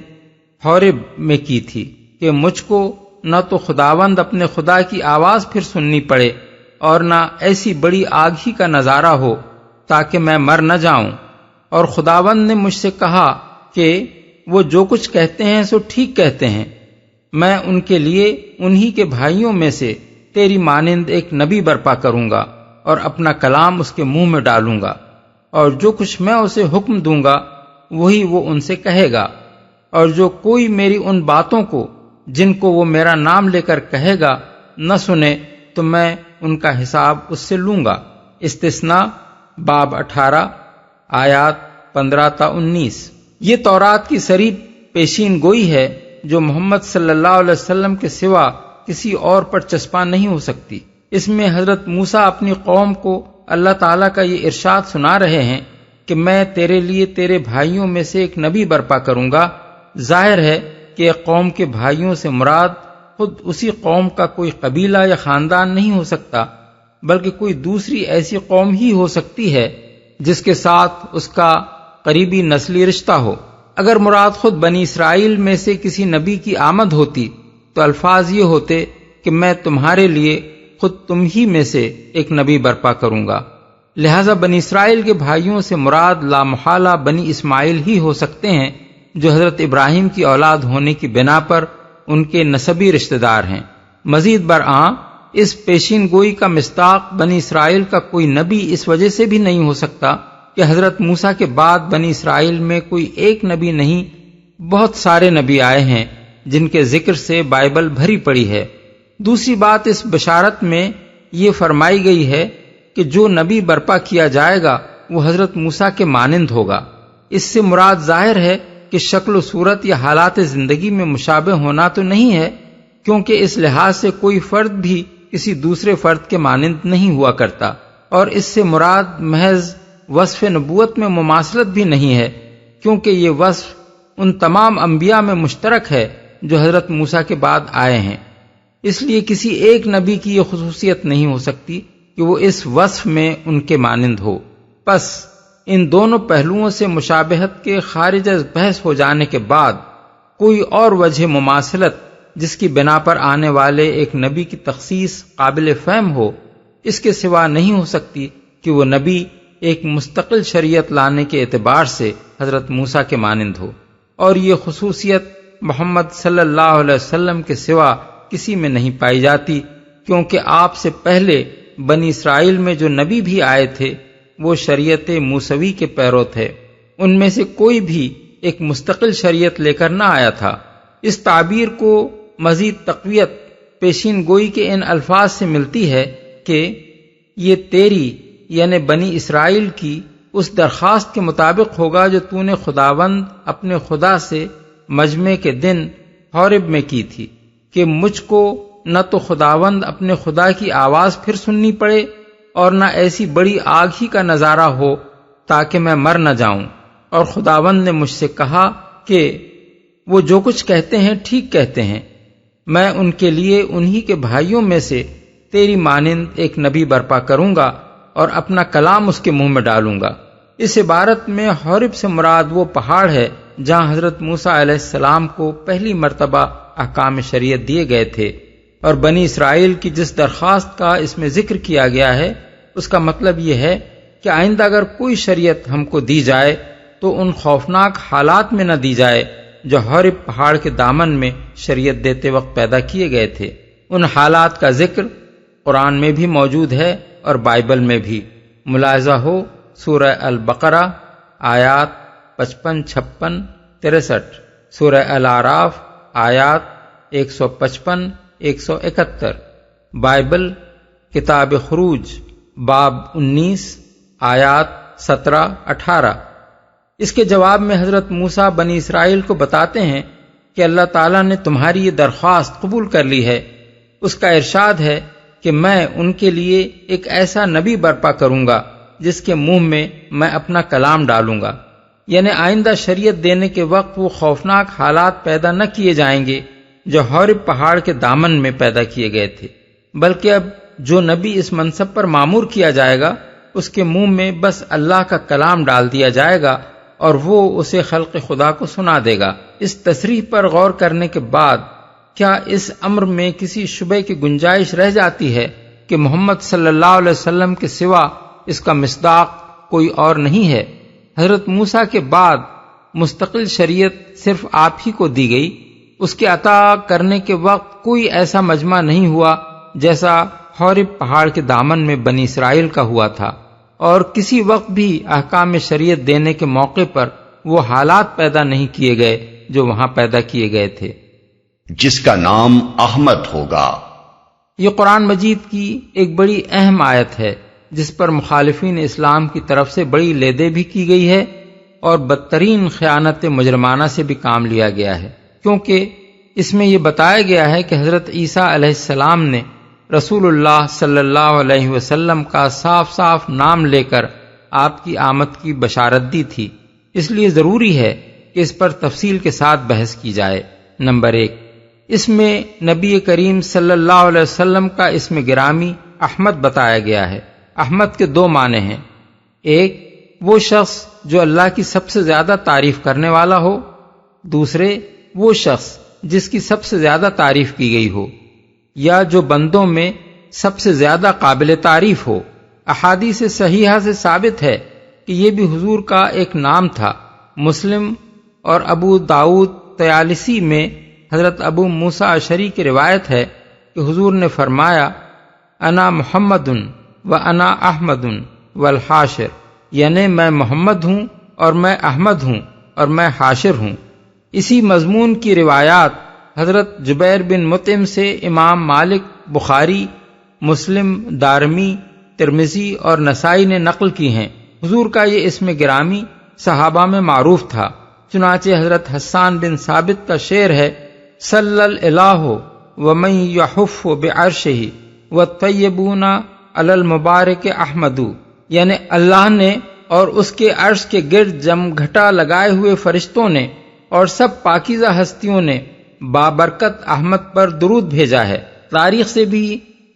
حورب میں کی تھی کہ مجھ کو نہ تو خداوند اپنے خدا کی آواز پھر سننی پڑے اور نہ ایسی بڑی آگ ہی کا نظارہ ہو تاکہ میں مر نہ جاؤں، اور خداوند نے مجھ سے کہا کہ وہ جو کچھ کہتے ہیں سو ٹھیک کہتے ہیں، میں ان کے لیے انہی کے بھائیوں میں سے تیری مانند ایک نبی برپا کروں گا اور اپنا کلام اس کے منہ میں ڈالوں گا، اور جو کچھ میں اسے حکم دوں گا وہی وہ ان سے کہے گا، اور جو کوئی میری ان باتوں کو جن کو وہ میرا نام لے کر کہے گا نہ سنے تو میں ان کا حساب اس سے لوں گا۔ استثناء باب 18 آیات 15 تا 19۔ یہ تورات کی صریح پیشین گوئی ہے جو محمد صلی اللہ علیہ وسلم کے سوا کسی اور پر چسپاں نہیں ہو سکتی۔ اس میں حضرت موسیٰ اپنی قوم کو اللہ تعالیٰ کا یہ ارشاد سنا رہے ہیں کہ میں تیرے لیے تیرے بھائیوں میں سے ایک نبی برپا کروں گا۔ ظاہر ہے کہ قوم کے بھائیوں سے مراد خود اسی قوم کا کوئی قبیلہ یا خاندان نہیں ہو سکتا، بلکہ کوئی دوسری ایسی قوم ہی ہو سکتی ہے جس کے ساتھ اس کا قریبی نسلی رشتہ ہو۔ اگر مراد خود بنی اسرائیل میں سے کسی نبی کی آمد ہوتی تو الفاظ یہ ہوتے کہ میں تمہارے لیے خود تم ہی میں سے ایک نبی برپا کروں گا، لہذا بنی اسرائیل کے بھائیوں سے مراد لامحالہ بنی اسماعیل ہی ہو سکتے ہیں جو حضرت ابراہیم کی اولاد ہونے کی بنا پر ان کے نسبی رشتہ دار ہیں۔ مزید برآں اس پیشین گوئی کا مصداق بنی اسرائیل کا کوئی نبی اس وجہ سے بھی نہیں ہو سکتا کہ حضرت موسیٰ کے بعد بنی اسرائیل میں کوئی ایک نبی نہیں، بہت سارے نبی آئے ہیں جن کے ذکر سے بائبل بھری پڑی ہے۔ دوسری بات، اس بشارت میں یہ فرمائی گئی ہے کہ جو نبی برپا کیا جائے گا وہ حضرت موسیٰ کے مانند ہوگا۔ اس سے مراد ظاہر ہے کہ شکل و صورت یا حالات زندگی میں مشابہ ہونا تو نہیں ہے، کیونکہ اس لحاظ سے کوئی فرد بھی کسی دوسرے فرد کے مانند نہیں ہوا کرتا، اور اس سے مراد محض وصف نبوت میں مماثلت بھی نہیں ہے، کیونکہ یہ وصف ان تمام انبیاء میں مشترک ہے جو حضرت موسیٰ کے بعد آئے ہیں۔ اس لیے کسی ایک نبی کی یہ خصوصیت نہیں ہو سکتی کہ وہ اس وصف میں ان کے مانند ہو۔ پس ان دونوں پہلوؤں سے مشابہت کے خارج از بحث ہو جانے کے بعد کوئی اور وجہ مماثلت جس کی بنا پر آنے والے ایک نبی کی تخصیص قابل فہم ہو، اس کے سوا نہیں ہو سکتی کہ وہ نبی ایک مستقل شریعت لانے کے اعتبار سے حضرت موسیٰ کے مانند ہو، اور یہ خصوصیت محمد صلی اللہ علیہ وسلم کے سوا کسی میں نہیں پائی جاتی، کیونکہ آپ سے پہلے بنی اسرائیل میں جو نبی بھی آئے تھے وہ شریعت موسوی کے پیرو تھے، ان میں سے کوئی بھی ایک مستقل شریعت لے کر نہ آیا تھا۔ اس تعبیر کو مزید تقویت پیشین گوئی کے ان الفاظ سے ملتی ہے کہ یہ تیری یعنی بنی اسرائیل کی اس درخواست کے مطابق ہوگا جو تو نے خداوند اپنے خدا سے مجمع کے دن حورب میں کی تھی کہ مجھ کو نہ تو خداوند اپنے خدا کی آواز پھر سننی پڑے اور نہ ایسی بڑی آگ ہی کا نظارہ ہو تاکہ میں مر نہ جاؤں، اور خداوند نے مجھ سے کہا کہ وہ جو کچھ کہتے ہیں ٹھیک کہتے ہیں، میں ان کے لیے انہی کے بھائیوں میں سے تیری مانند ایک نبی برپا کروں گا اور اپنا کلام اس کے منہ میں ڈالوں گا۔ اس عبارت میں حورب سے مراد وہ پہاڑ ہے جہاں حضرت موسیٰ علیہ السلام کو پہلی مرتبہ احکام شریعت دیے گئے تھے، اور بنی اسرائیل کی جس درخواست کا اس میں ذکر کیا گیا ہے اس کا مطلب یہ ہے کہ آئندہ اگر کوئی شریعت ہم کو دی جائے تو ان خوفناک حالات میں نہ دی جائے جو حورب پہاڑ کے دامن میں شریعت دیتے وقت پیدا کیے گئے تھے۔ ان حالات کا ذکر قرآن میں بھی موجود ہے، اور بائبل میں بھی۔ ملاحظہ ہو سورہ البقرہ آیات 55، 56، 63، سورہ الاعراف آیات 155، 171، بائبل کتاب خروج باب 19 آیات 17، 18۔ اس کے جواب میں حضرت موسیٰ بنی اسرائیل کو بتاتے ہیں کہ اللہ تعالیٰ نے تمہاری یہ درخواست قبول کر لی ہے۔ اس کا ارشاد ہے کہ میں ان کے لیے ایک ایسا نبی برپا کروں گا جس کے منہ میں اپنا کلام ڈالوں گا، یعنی آئندہ شریعت دینے کے وقت وہ خوفناک حالات پیدا نہ کیے جائیں گے جو حورب پہاڑ کے دامن میں پیدا کیے گئے تھے، بلکہ اب جو نبی اس منصب پر مامور کیا جائے گا اس کے منہ میں بس اللہ کا کلام ڈال دیا جائے گا اور وہ اسے خلق خدا کو سنا دے گا۔ اس تصریح پر غور کرنے کے بعد کیا اس امر میں کسی شبہ کی گنجائش رہ جاتی ہے کہ محمد صلی اللہ علیہ وسلم کے سوا اس کا مصداق کوئی اور نہیں ہے؟ حضرت موسیٰ کے بعد مستقل شریعت صرف آپ ہی کو دی گئی۔ اس کے عطا کرنے کے وقت کوئی ایسا مجمع نہیں ہوا جیسا حورب پہاڑ کے دامن میں بنی اسرائیل کا ہوا تھا، اور کسی وقت بھی احکام شریعت دینے کے موقع پر وہ حالات پیدا نہیں کیے گئے جو وہاں پیدا کیے گئے تھے۔ جس کا نام احمد ہوگا۔ یہ قرآن مجید کی ایک بڑی اہم آیت ہے جس پر مخالفین اسلام کی طرف سے بڑی لیدے بھی کی گئی ہے اور بدترین خیانت مجرمانہ سے بھی کام لیا گیا ہے، کیونکہ اس میں یہ بتایا گیا ہے کہ حضرت عیسیٰ علیہ السلام نے رسول اللہ صلی اللہ علیہ وسلم کا صاف صاف نام لے کر آپ کی آمد کی بشارت دی تھی، اس لیے ضروری ہے کہ اس پر تفصیل کے ساتھ بحث کی جائے۔ نمبر 1، اس میں نبی کریم صلی اللہ علیہ وسلم کا اسم گرامی احمد بتایا گیا ہے۔ احمد کے دو معنی ہیں، ایک وہ شخص جو اللہ کی سب سے زیادہ تعریف کرنے والا ہو، دوسرے وہ شخص جس کی سب سے زیادہ تعریف کی گئی ہو یا جو بندوں میں سب سے زیادہ قابل تعریف ہو۔ احادیث صحیحہ سے ثابت ہے کہ یہ بھی حضور کا ایک نام تھا۔ مسلم اور ابو داؤد طیالسی میں حضرت ابو موسیٰ اشعری کی روایت ہے کہ حضور نے فرمایا، انا محمد و انا احمد والحاشر، یعنی میں محمد ہوں اور میں احمد ہوں اور میں حاشر ہوں۔ اسی مضمون کی روایات حضرت جبیر بن مطعم سے امام مالک، بخاری، مسلم، دارمی، ترمذی اور نسائی نے نقل کی ہیں۔ حضور کا یہ اسم گرامی صحابہ میں معروف تھا، چنانچہ حضرت حسان بن ثابت کا شعر ہے، صلی الالہ ومن یحف بعرشہ والطیبون علی المبارک احمد، یعنی اللہ نے اور اس کے عرش کے گرد جم گھٹا لگائے ہوئے فرشتوں نے اور سب پاکیزہ ہستیوں نے بابرکت احمد پر درود بھیجا ہے۔ تاریخ سے بھی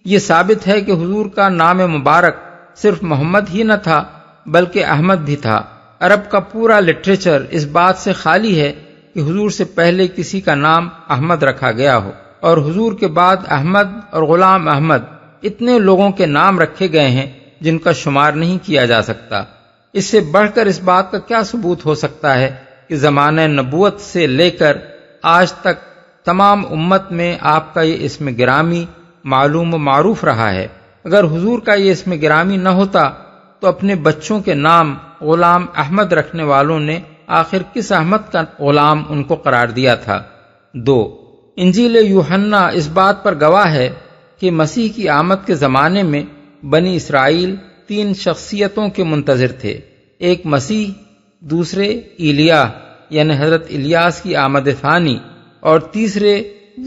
یہ ثابت ہے کہ حضور کا نام مبارک صرف محمد ہی نہ تھا بلکہ احمد بھی تھا۔ عرب کا پورا لٹریچر اس بات سے خالی ہے کہ حضور سے پہلے کسی کا نام احمد رکھا گیا ہو، اور حضور کے بعد احمد اور غلام احمد اتنے لوگوں کے نام رکھے گئے ہیں جن کا شمار نہیں کیا جا سکتا۔ اس سے بڑھ کر اس بات کا کیا ثبوت ہو سکتا ہے کہ زمانہ نبوت سے لے کر آج تک تمام امت میں آپ کا یہ اسم گرامی معلوم و معروف رہا ہے۔ اگر حضور کا یہ اسم گرامی نہ ہوتا تو اپنے بچوں کے نام غلام احمد رکھنے والوں نے آخر کس احمد کا غلام ان کو قرار دیا تھا؟ 2، انجیل یوحنا اس بات پر گواہ ہے کہ مسیح کی آمد کے زمانے میں بنی اسرائیل 3 شخصیتوں کے منتظر تھے، ایک مسیح، دوسرے ایلیا یعنی حضرت الیاس کی آمد ثانی، اور تیسرے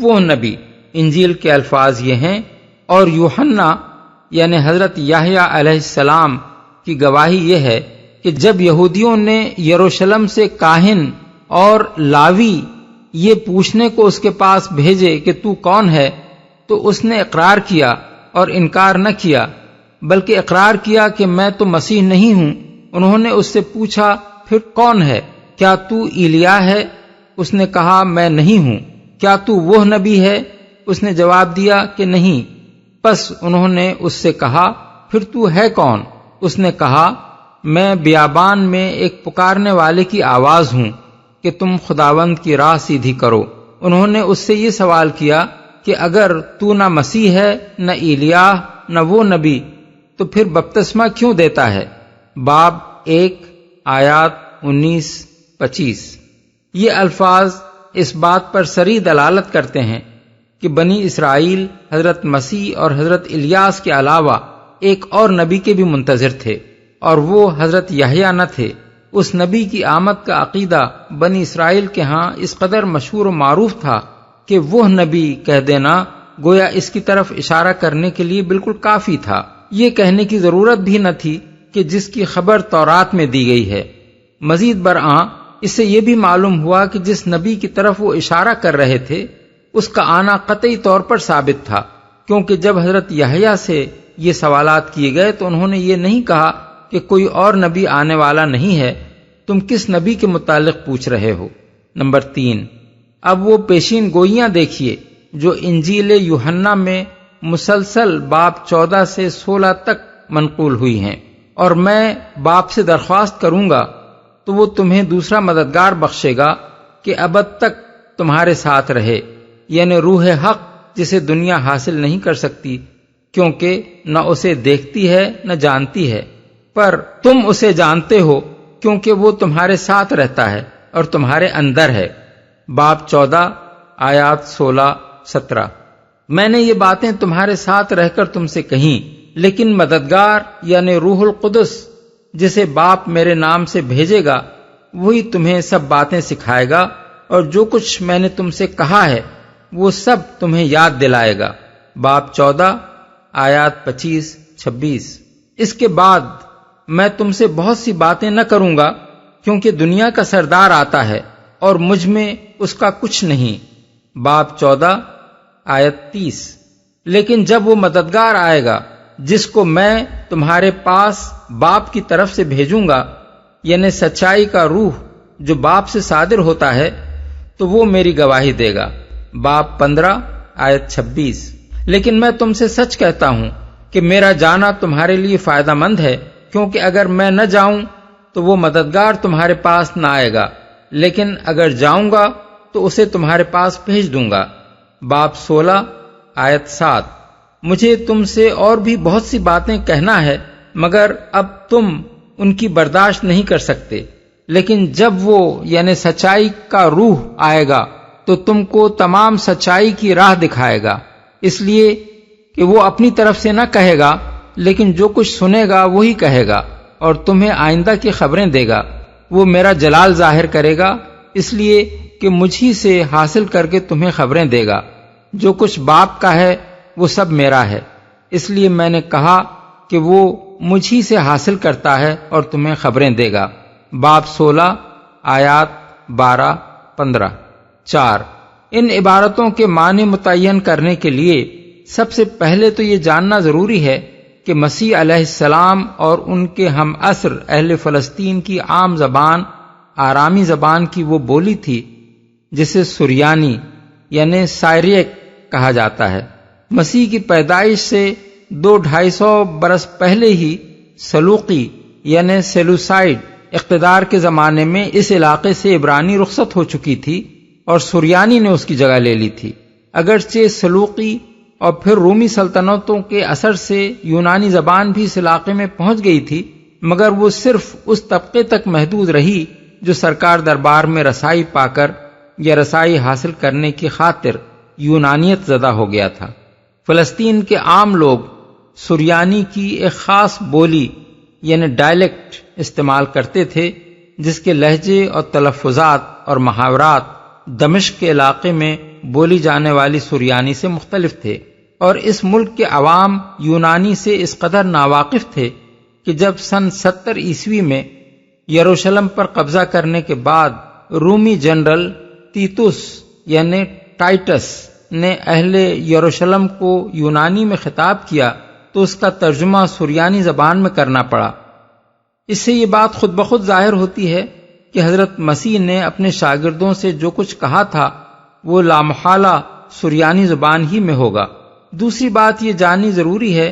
وہ نبی۔ انجیل کے الفاظ یہ ہیں، اور یوحنا یعنی حضرت یحییٰ علیہ السلام کی گواہی یہ ہے کہ جب یہودیوں نے یروشلم سے کاہن اور لاوی یہ پوچھنے کو اس کے پاس بھیجے کہ تو کون ہے، تو اس نے اقرار کیا اور انکار نہ کیا، بلکہ اقرار کیا کہ میں تو مسیح نہیں ہوں۔ انہوں نے اس سے پوچھا، پھر کون ہے؟ کیا تو ایلیا ہے؟ اس نے کہا، میں نہیں ہوں۔ کیا تو وہ نبی ہے؟ اس نے جواب دیا کہ نہیں۔ پس انہوں نے اس سے کہا، پھر تو ہے کون؟ اس نے کہا، میں بیابان میں ایک پکارنے والے کی آواز ہوں کہ تم خداوند کی راہ سیدھی کرو۔ انہوں نے اس سے یہ سوال کیا کہ اگر تو نہ مسیح ہے، نہ ایلیا، نہ وہ نبی، تو پھر بپتسمہ کیوں دیتا ہے؟ باب 1 آیات 19-25۔ یہ الفاظ اس بات پر صریح دلالت کرتے ہیں کہ بنی اسرائیل حضرت مسیح اور حضرت الیاس کے علاوہ ایک اور نبی کے بھی منتظر تھے، اور وہ حضرت یحییٰ نہ تھے۔ اس نبی کی آمد کا عقیدہ بنی اسرائیل کے ہاں اس قدر مشہور و معروف تھا کہ وہ نبی کہہ دینا گویا اس کی طرف اشارہ کرنے کے لیے بالکل کافی تھا۔ یہ کہنے کی ضرورت بھی نہ تھی کہ جس کی خبر تورات میں دی گئی ہے۔ مزید برآں اس سے یہ بھی معلوم ہوا کہ جس نبی کی طرف وہ اشارہ کر رہے تھے اس کا آنا قطعی طور پر ثابت تھا، کیونکہ جب حضرت یحییٰ سے یہ سوالات کیے گئے تو انہوں نے یہ نہیں کہا کہ کوئی اور نبی آنے والا نہیں ہے، تم کس نبی کے متعلق پوچھ رہے ہو؟ نمبر 3، اب وہ پیشین گوئیاں دیکھیے جو انجیل یوحنا میں مسلسل باب 14 سے 16 تک منقول ہوئی ہیں، اور میں باپ سے درخواست کروں گا تو وہ تمہیں دوسرا مددگار بخشے گا کہ ابد تک تمہارے ساتھ رہے، یعنی روح حق جسے دنیا حاصل نہیں کر سکتی، کیونکہ نہ اسے دیکھتی ہے نہ جانتی ہے، پر تم اسے جانتے ہو کیونکہ وہ تمہارے ساتھ رہتا ہے اور تمہارے اندر ہے۔ باب 14 آیات 16-17۔ میں نے یہ باتیں تمہارے ساتھ رہ کر تم سے کہیں، لیکن مددگار یعنی روح القدس جسے باپ میرے نام سے بھیجے گا وہی تمہیں سب باتیں سکھائے گا، اور جو کچھ میں نے تم سے کہا ہے وہ سب تمہیں یاد دلائے گا۔ باب 14 آیات 25-26۔ اس کے بعد میں تم سے بہت سی باتیں نہ کروں گا، کیونکہ دنیا کا سردار آتا ہے اور مجھ میں اس کا کچھ نہیں۔ باب 14 آیت 30۔ لیکن جب وہ مددگار آئے گا جس کو میں تمہارے پاس باپ کی طرف سے بھیجوں گا، یعنی سچائی کا روح جو باپ سے صادر ہوتا ہے، تو وہ میری گواہی دے گا۔ باب 15 آیت 26۔ لیکن میں تم سے سچ کہتا ہوں کہ میرا جانا تمہارے لیے فائدہ مند ہے، کیونکہ اگر میں نہ جاؤں تو وہ مددگار تمہارے پاس نہ آئے گا، لیکن اگر جاؤں گا تو اسے تمہارے پاس بھیج دوں گا۔ باب 16 آیت 7۔ مجھے تم سے اور بھی بہت سی باتیں کہنا ہے، مگر اب تم ان کی برداشت نہیں کر سکتے، لیکن جب وہ یعنی سچائی کا روح آئے گا تو تم کو تمام سچائی کی راہ دکھائے گا، اس لیے کہ وہ اپنی طرف سے نہ کہے گا، لیکن جو کچھ سنے گا وہی کہے گا، اور تمہیں آئندہ کی خبریں دے گا۔ وہ میرا جلال ظاہر کرے گا، اس لیے کہ مجھ ہی سے حاصل کر کے تمہیں خبریں دے گا۔ جو کچھ باپ کا ہے وہ سب میرا ہے، اس لیے میں نے کہا کہ وہ مجھ ہی سے حاصل کرتا ہے اور تمہیں خبریں دے گا۔ باب 16 آیات 12-15۔ 4۔ ان عبارتوں کے معنی متعین کرنے کے لیے سب سے پہلے تو یہ جاننا ضروری ہے کہ مسیح علیہ السلام اور ان کے ہم عصر اہل فلسطین کی عام زبان آرامی زبان کی وہ بولی تھی جسے سریانی یعنی سائریک کہا جاتا ہے۔ مسیح کی پیدائش سے 200-250 برس پہلے ہی سلوقی یعنی سیلوسائڈ اقتدار کے زمانے میں اس علاقے سے عبرانی رخصت ہو چکی تھی اور سریانی نے اس کی جگہ لے لی تھی۔ اگرچہ سلوقی اور پھر رومی سلطنتوں کے اثر سے یونانی زبان بھی اس علاقے میں پہنچ گئی تھی، مگر وہ صرف اس طبقے تک محدود رہی جو سرکار دربار میں رسائی پا کر یا رسائی حاصل کرنے کی خاطر یونانیت زدہ ہو گیا تھا۔ فلسطین کے عام لوگ سریانی کی ایک خاص بولی یعنی ڈائلیکٹ استعمال کرتے تھے، جس کے لہجے اور تلفظات اور محاورات دمشق کے علاقے میں بولی جانے والی سریانی سے مختلف تھے، اور اس ملک کے عوام یونانی سے اس قدر ناواقف تھے کہ جب سن 70 عیسوی میں یروشلم پر قبضہ کرنے کے بعد رومی جنرل تیتوس یعنی ٹائٹس نے اہل یروشلم کو یونانی میں خطاب کیا تو اس کا ترجمہ سریانی زبان میں کرنا پڑا۔ اس سے یہ بات خود بخود ظاہر ہوتی ہے کہ حضرت مسیح نے اپنے شاگردوں سے جو کچھ کہا تھا وہ لامحالہ سریانی زبان ہی میں ہوگا۔ دوسری بات یہ جاننی ضروری ہے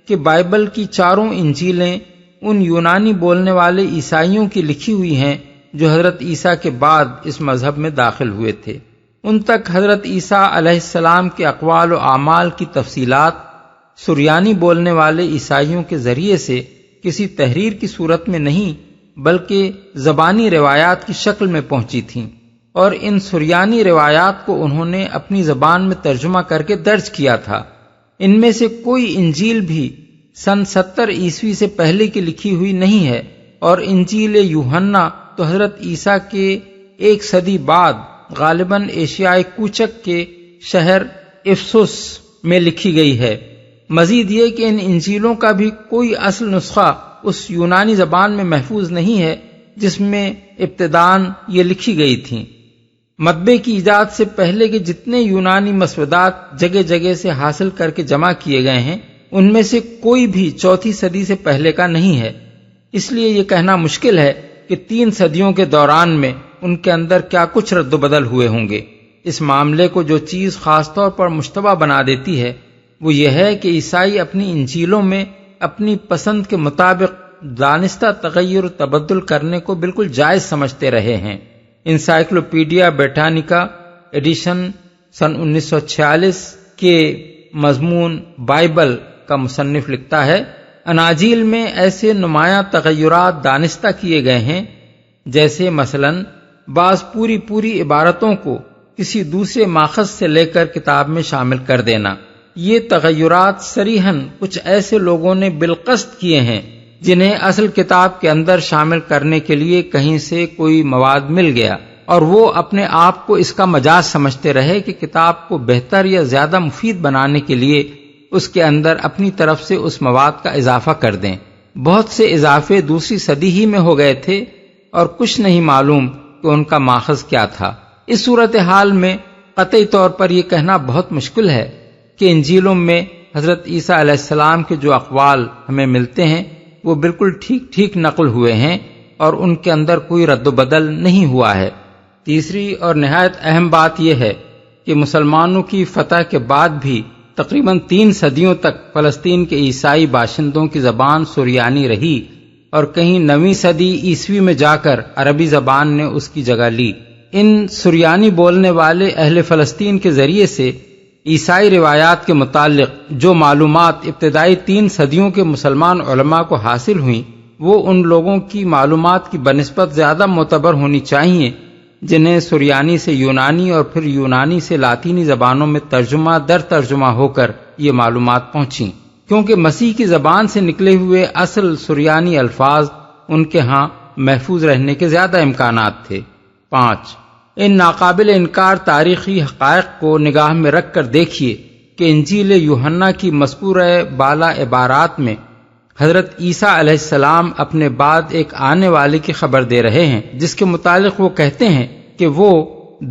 کہ بائبل کی 4 انجیلیں ان یونانی بولنے والے عیسائیوں کی لکھی ہوئی ہیں جو حضرت عیسیٰ کے بعد اس مذہب میں داخل ہوئے تھے۔ ان تک حضرت عیسیٰ علیہ السلام کے اقوال و اعمال کی تفصیلات سریانی بولنے والے عیسائیوں کے ذریعے سے کسی تحریر کی صورت میں نہیں بلکہ زبانی روایات کی شکل میں پہنچی تھیں، اور ان سریانی روایات کو انہوں نے اپنی زبان میں ترجمہ کر کے درج کیا تھا۔ ان میں سے کوئی انجیل بھی سن 70 عیسوی سے پہلے کی لکھی ہوئی نہیں ہے، اور انجیل یوحنا تو حضرت عیسیٰ کے 1 صدی بعد غالباً ایشیائے کوچک کے شہر افسس میں لکھی گئی ہے۔ مزید یہ کہ ان انجیلوں کا بھی کوئی اصل نسخہ اس یونانی زبان میں محفوظ نہیں ہے جس میں ابتداً یہ لکھی گئی تھیں۔ مطبعے کی ایجاد سے پہلے کے جتنے یونانی مسودات جگہ جگہ سے حاصل کر کے جمع کیے گئے ہیں ان میں سے کوئی بھی 4 صدی سے پہلے کا نہیں ہے، اس لیے یہ کہنا مشکل ہے کہ 3 صدیوں کے دوران میں ان کے اندر کیا کچھ رد و بدل ہوئے ہوں گے۔ اس معاملے کو جو چیز خاص طور پر مشتبہ بنا دیتی ہے وہ یہ ہے کہ عیسائی اپنی انجیلوں میں اپنی پسند کے مطابق دانستہ تغیر و تبدل کرنے کو بالکل جائز سمجھتے رہے ہیں۔ انسائکلوپیڈیا بریٹانیکا ایڈیشن سن 1946 کے مضمون بائبل کا مصنف لکھتا ہے، اناجیل میں ایسے نمایاں تغیرات دانستہ کیے گئے ہیں جیسے مثلاً بعض پوری عبارتوں کو کسی دوسرے ماخذ سے لے کر کتاب میں شامل کر دینا۔ یہ تغیرات صریحاً کچھ ایسے لوگوں نے بالقصد کیے ہیں جنہیں اصل کتاب کے اندر شامل کرنے کے لیے کہیں سے کوئی مواد مل گیا، اور وہ اپنے آپ کو اس کا مجاز سمجھتے رہے کہ کتاب کو بہتر یا زیادہ مفید بنانے کے لیے اس کے اندر اپنی طرف سے اس مواد کا اضافہ کر دیں۔ بہت سے اضافے 2 صدی ہی میں ہو گئے تھے اور کچھ نہیں معلوم کہ ان کا ماخذ کیا تھا۔ اس صورتحال میں قطعی طور پر یہ کہنا بہت مشکل ہے کہ انجیلوں میں حضرت عیسیٰ علیہ السلام کے جو اقوال ہمیں ملتے ہیں وہ بالکل ٹھیک نقل ہوئے ہیں اور ان کے اندر کوئی رد و بدل نہیں ہوا ہے۔ تیسری اور نہایت اہم بات یہ ہے کہ مسلمانوں کی فتح کے بعد بھی تقریباً 3 صدیوں تک فلسطین کے عیسائی باشندوں کی زبان سریانی رہی، اور کہیں 9ویں صدی عیسوی میں جا کر عربی زبان نے اس کی جگہ لی۔ ان سریانی بولنے والے اہل فلسطین کے ذریعے سے عیسائی روایات کے متعلق جو معلومات ابتدائی 3 صدیوں کے مسلمان علماء کو حاصل ہوئیں وہ ان لوگوں کی معلومات کی بنسبت زیادہ معتبر ہونی چاہیے جنہیں سریانی سے یونانی اور پھر یونانی سے لاطینی زبانوں میں ترجمہ در ترجمہ ہو کر یہ معلومات پہنچیں، کیونکہ مسیح کی زبان سے نکلے ہوئے اصل سریانی الفاظ ان کے ہاں محفوظ رہنے کے زیادہ امکانات تھے۔ 5 ان ناقابل انکار تاریخی حقائق کو نگاہ میں رکھ کر دیکھیے کہ انجیل یوحنا کی مذکورہ بالا عبارات میں حضرت عیسیٰ علیہ السلام اپنے بعد ایک آنے والے کی خبر دے رہے ہیں جس کے متعلق وہ کہتے ہیں کہ وہ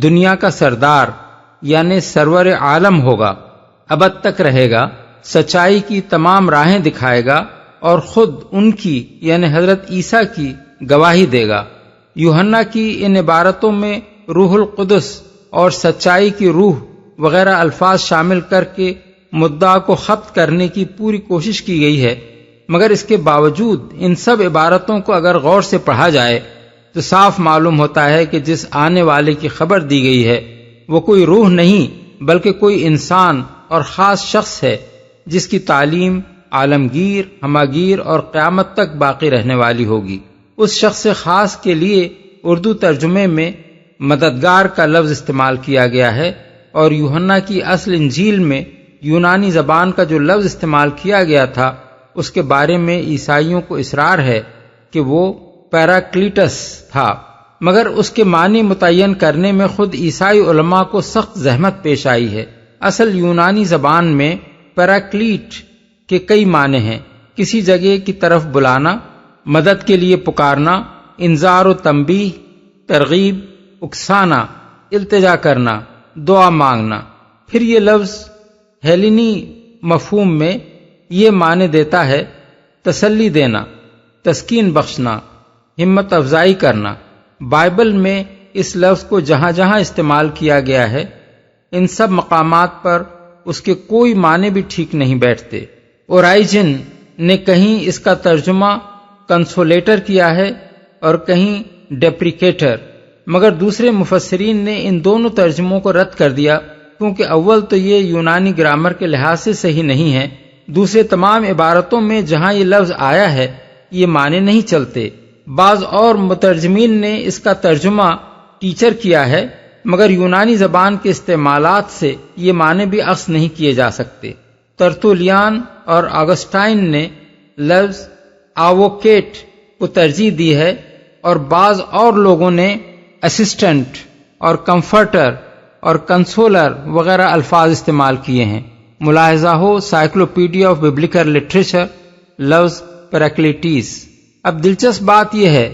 دنیا کا سردار یعنی سرور عالم ہوگا، ابد تک رہے گا، سچائی کی تمام راہیں دکھائے گا اور خود ان کی یعنی حضرت عیسیٰ کی گواہی دے گا۔ یوحنا کی ان عبارتوں میں روح القدس اور سچائی کی روح وغیرہ الفاظ شامل کر کے مدعا کو خفت کرنے کی پوری کوشش کی گئی ہے، مگر اس کے باوجود ان سب عبارتوں کو اگر غور سے پڑھا جائے تو صاف معلوم ہوتا ہے کہ جس آنے والے کی خبر دی گئی ہے وہ کوئی روح نہیں بلکہ کوئی انسان اور خاص شخص ہے جس کی تعلیم عالمگیر، ہماگیر اور قیامت تک باقی رہنے والی ہوگی۔ اس شخص خاص کے لیے اردو ترجمے میں مددگار کا لفظ استعمال کیا گیا ہے، اور یوحنا کی اصل انجیل میں یونانی زبان کا جو لفظ استعمال کیا گیا تھا اس کے بارے میں عیسائیوں کو اصرار ہے کہ وہ پیراکلیٹس تھا، مگر اس کے معنی متعین کرنے میں خود عیسائی علماء کو سخت زحمت پیش آئی ہے۔ اصل یونانی زبان میں پیراکلیٹ کے کئی معنی ہیں: کسی جگہ کی طرف بلانا، مدد کے لیے پکارنا، انذار و تنبیہ، ترغیب، اکسانا، التجا کرنا، دعا مانگنا۔ پھر یہ لفظ ہیلینی مفہوم میں یہ معنی دیتا ہے تسلی دینا، تسکین بخشنا، ہمت افزائی کرنا۔ بائبل میں اس لفظ کو جہاں جہاں استعمال کیا گیا ہے ان سب مقامات پر اس کے کوئی معنی بھی ٹھیک نہیں بیٹھتے۔ اورائجن نے کہیں اس کا ترجمہ کنسولیٹر کیا ہے اور کہیں ڈیپریکیٹر، مگر دوسرے مفسرین نے ان دونوں ترجموں کو رد کر دیا، کیونکہ اول تو یہ یونانی گرامر کے لحاظ سے صحیح نہیں ہے، دوسرے تمام عبارتوں میں جہاں یہ لفظ آیا ہے یہ معنی نہیں چلتے۔ بعض اور مترجمین نے اس کا ترجمہ ٹیچر کیا ہے، مگر یونانی زبان کے استعمالات سے یہ معنی بھی اخذ نہیں کیے جا سکتے۔ ترتولیان اور آگسٹائن نے لفظ آووکیٹ کو ترجیح دی ہے، اور بعض اور لوگوں نے اسسٹنٹ اور کمفرٹر اور کنسولر وغیرہ الفاظ استعمال کیے ہیں۔ ملاحظہ ہو سائیکلوپیڈیا آف ببلیکل لٹریچر لفظ پیراکلیٹیس۔ اب دلچسپ بات یہ ہے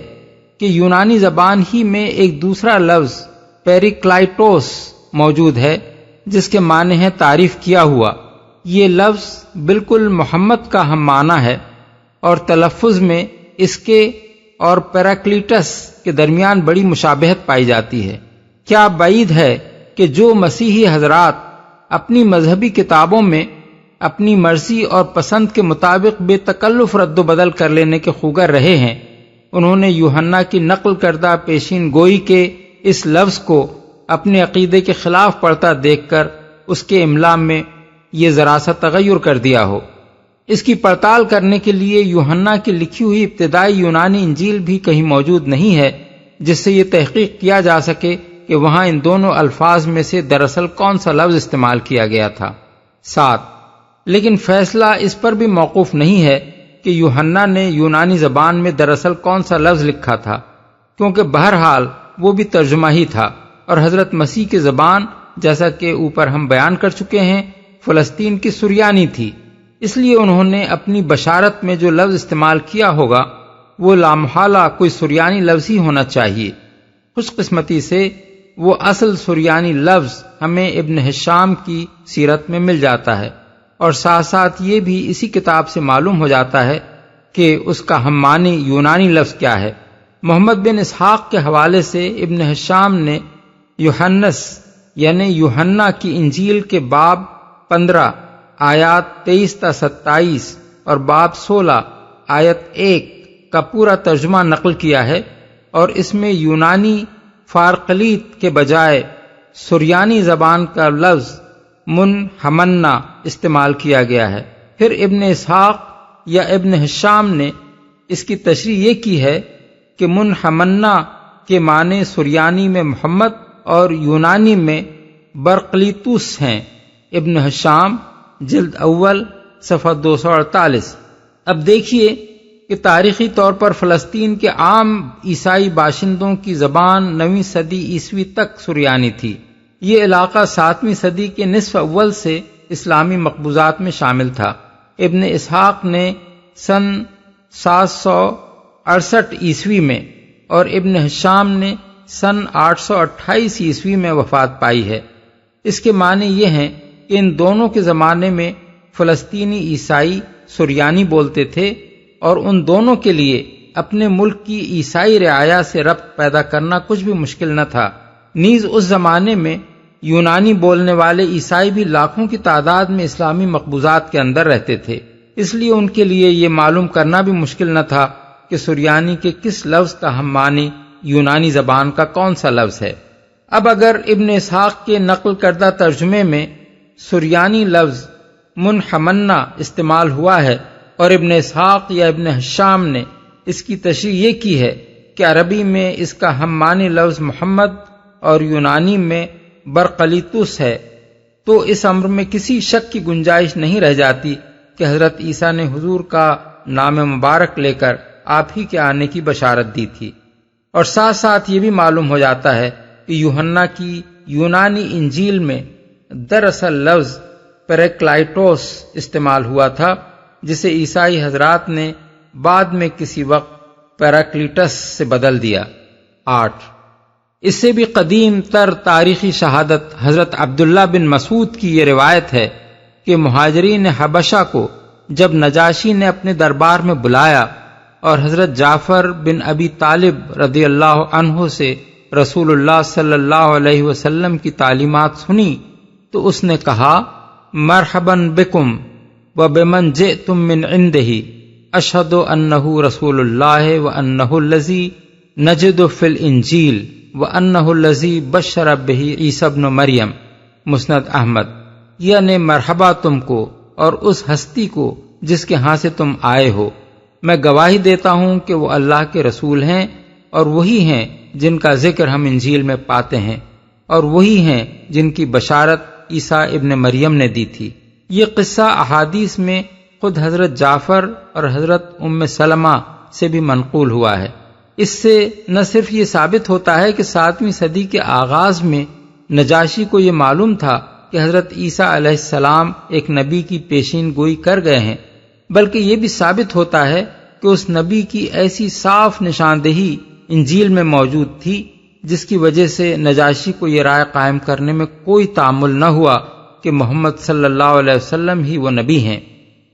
کہ یونانی زبان ہی میں ایک دوسرا لفظ پیریکلائٹوس موجود ہے جس کے معنی ہے تعریف کیا ہوا۔ یہ لفظ بالکل محمد کا ہم معنی ہے، اور تلفظ میں اس کے اور پیراکلیٹس کے درمیان بڑی مشابہت پائی جاتی ہے۔ کیا بعید ہے کہ جو مسیحی حضرات اپنی مذہبی کتابوں میں اپنی مرضی اور پسند کے مطابق بے تکلف رد و بدل کر لینے کے خوگر رہے ہیں، انہوں نے یوحنا کی نقل کردہ پیشین گوئی کے اس لفظ کو اپنے عقیدے کے خلاف پڑھتا دیکھ کر اس کے املا میں یہ ذرا سا تغیر کر دیا ہو۔ اس کی پڑتال کرنے کے لیے یوحنا کی لکھی ہوئی ابتدائی یونانی انجیل بھی کہیں موجود نہیں ہے جس سے یہ تحقیق کیا جا سکے کہ وہاں ان دونوں الفاظ میں سے دراصل کون سا لفظ استعمال کیا گیا تھا۔ 7 لیکن فیصلہ اس پر بھی موقوف نہیں ہے کہ یوحنا نے یونانی زبان میں دراصل کون سا لفظ لکھا تھا، کیونکہ بہرحال وہ بھی ترجمہ ہی تھا، اور حضرت مسیح کی زبان جیسا کہ اوپر ہم بیان کر چکے ہیں فلسطین کی سریانی تھی، اس لیے انہوں نے اپنی بشارت میں جو لفظ استعمال کیا ہوگا وہ لامحالہ کوئی سریانی لفظ ہی ہونا چاہیے۔ خوش قسمتی سے وہ اصل سریانی لفظ ہمیں ابن ہشام کی سیرت میں مل جاتا ہے، اور ساتھ ساتھ یہ بھی اسی کتاب سے معلوم ہو جاتا ہے کہ اس کا ہم معنی یونانی لفظ کیا ہے۔ محمد بن اسحاق کے حوالے سے ابن ہشام نے یوحنس یعنی یوحنا کی انجیل کے باب 15 آیات 23 تا 27 اور باب 16 آیت 1 کا پورا ترجمہ نقل کیا ہے، اور اس میں یونانی فارقلیت کے بجائے سریانی زبان کا لفظ منحمنا استعمال کیا گیا ہے۔ پھر ابن اسحاق یا ابن ہشام نے اس کی تشریح یہ کی ہے کہ منحمنا کے معنی سریانی میں محمد اور یونانی میں برقلیتوس ہیں۔ ابن ہشام جلد اول صفحہ 248۔ اب دیکھیے کہ تاریخی طور پر فلسطین کے عام عیسائی باشندوں کی زبان 9ویں صدی عیسوی تک سریانی تھی۔ یہ علاقہ 7ویں صدی کے نصف اول سے اسلامی مقبوضات میں شامل تھا۔ ابن اسحاق نے سن 768 عیسوی میں اور ابن ہشام نے سن 828 عیسوی میں وفات پائی ہے۔ اس کے معنی یہ ہیں کہ ان دونوں کے زمانے میں فلسطینی عیسائی سریانی بولتے تھے، اور ان دونوں کے لیے اپنے ملک کی عیسائی رعایا سے ربط پیدا کرنا کچھ بھی مشکل نہ تھا۔ نیز اس زمانے میں یونانی بولنے والے عیسائی بھی لاکھوں کی تعداد میں اسلامی مقبوضات کے اندر رہتے تھے، اس لیے ان کے لیے یہ معلوم کرنا بھی مشکل نہ تھا کہ سریانی کے کس لفظ کا ہم معنی یونانی زبان کا کون سا لفظ ہے۔ اب اگر ابن اسحاق کے نقل کردہ ترجمے میں سریانی لفظ منحمنا استعمال ہوا ہے اور ابن اسحاق یا ابن ہشام نے اس کی تشریح یہ کی ہے کہ عربی میں اس کا ہم معنی لفظ محمد اور یونانی میں برقلیتوس ہے، تو اس امر میں کسی شک کی گنجائش نہیں رہ جاتی کہ حضرت عیسیٰ نے حضور کا نام مبارک لے کر آپ ہی کے آنے کی بشارت دی تھی۔ اور ساتھ ساتھ یہ بھی معلوم ہو جاتا ہے کہ یوحنا کی یونانی انجیل میں دراصل لفظ پیریکلائٹوس استعمال ہوا تھا، جسے عیسائی حضرات نے بعد میں کسی وقت پیراکلیٹس سے بدل دیا۔ 8 اس سے بھی قدیم تر تاریخی شہادت حضرت عبداللہ بن مسعود کی یہ روایت ہے کہ مہاجرین حبشہ کو جب نجاشی نے اپنے دربار میں بلایا اور حضرت جعفر بن ابی طالب رضی اللہ عنہ سے رسول اللہ صلی اللہ علیہ وسلم کی تعلیمات سنی تو اس نے کہا، مرحباً بکم وبمن جئتم من عنده اشہد انہ رسول اللہ وانہ الذی نجد فی الانجیل وانہ الذی بشر بہ عیسی ابن مریم۔ مسند احمد۔ یعنی مرحبا تم کو اور اس ہستی کو جس کے ہاں سے تم آئے ہو۔ میں گواہی دیتا ہوں کہ وہ اللہ کے رسول ہیں، اور وہی ہیں جن کا ذکر ہم انجیل میں پاتے ہیں، اور وہی ہیں جن کی بشارت عیسیٰ ابن مریم نے دی تھی۔ یہ قصہ احادیث میں خود حضرت جعفر اور حضرت ام سلمہ سے بھی منقول ہوا ہے۔ اس سے نہ صرف یہ ثابت ہوتا ہے کہ 7ویں صدی کے آغاز میں نجاشی کو یہ معلوم تھا کہ حضرت عیسیٰ علیہ السلام ایک نبی کی پیشین گوئی کر گئے ہیں، بلکہ یہ بھی ثابت ہوتا ہے کہ اس نبی کی ایسی صاف نشاندہی انجیل میں موجود تھی جس کی وجہ سے نجاشی کو یہ رائے قائم کرنے میں کوئی تعامل نہ ہوا کہ محمد صلی اللہ علیہ وسلم ہی وہ نبی ہیں۔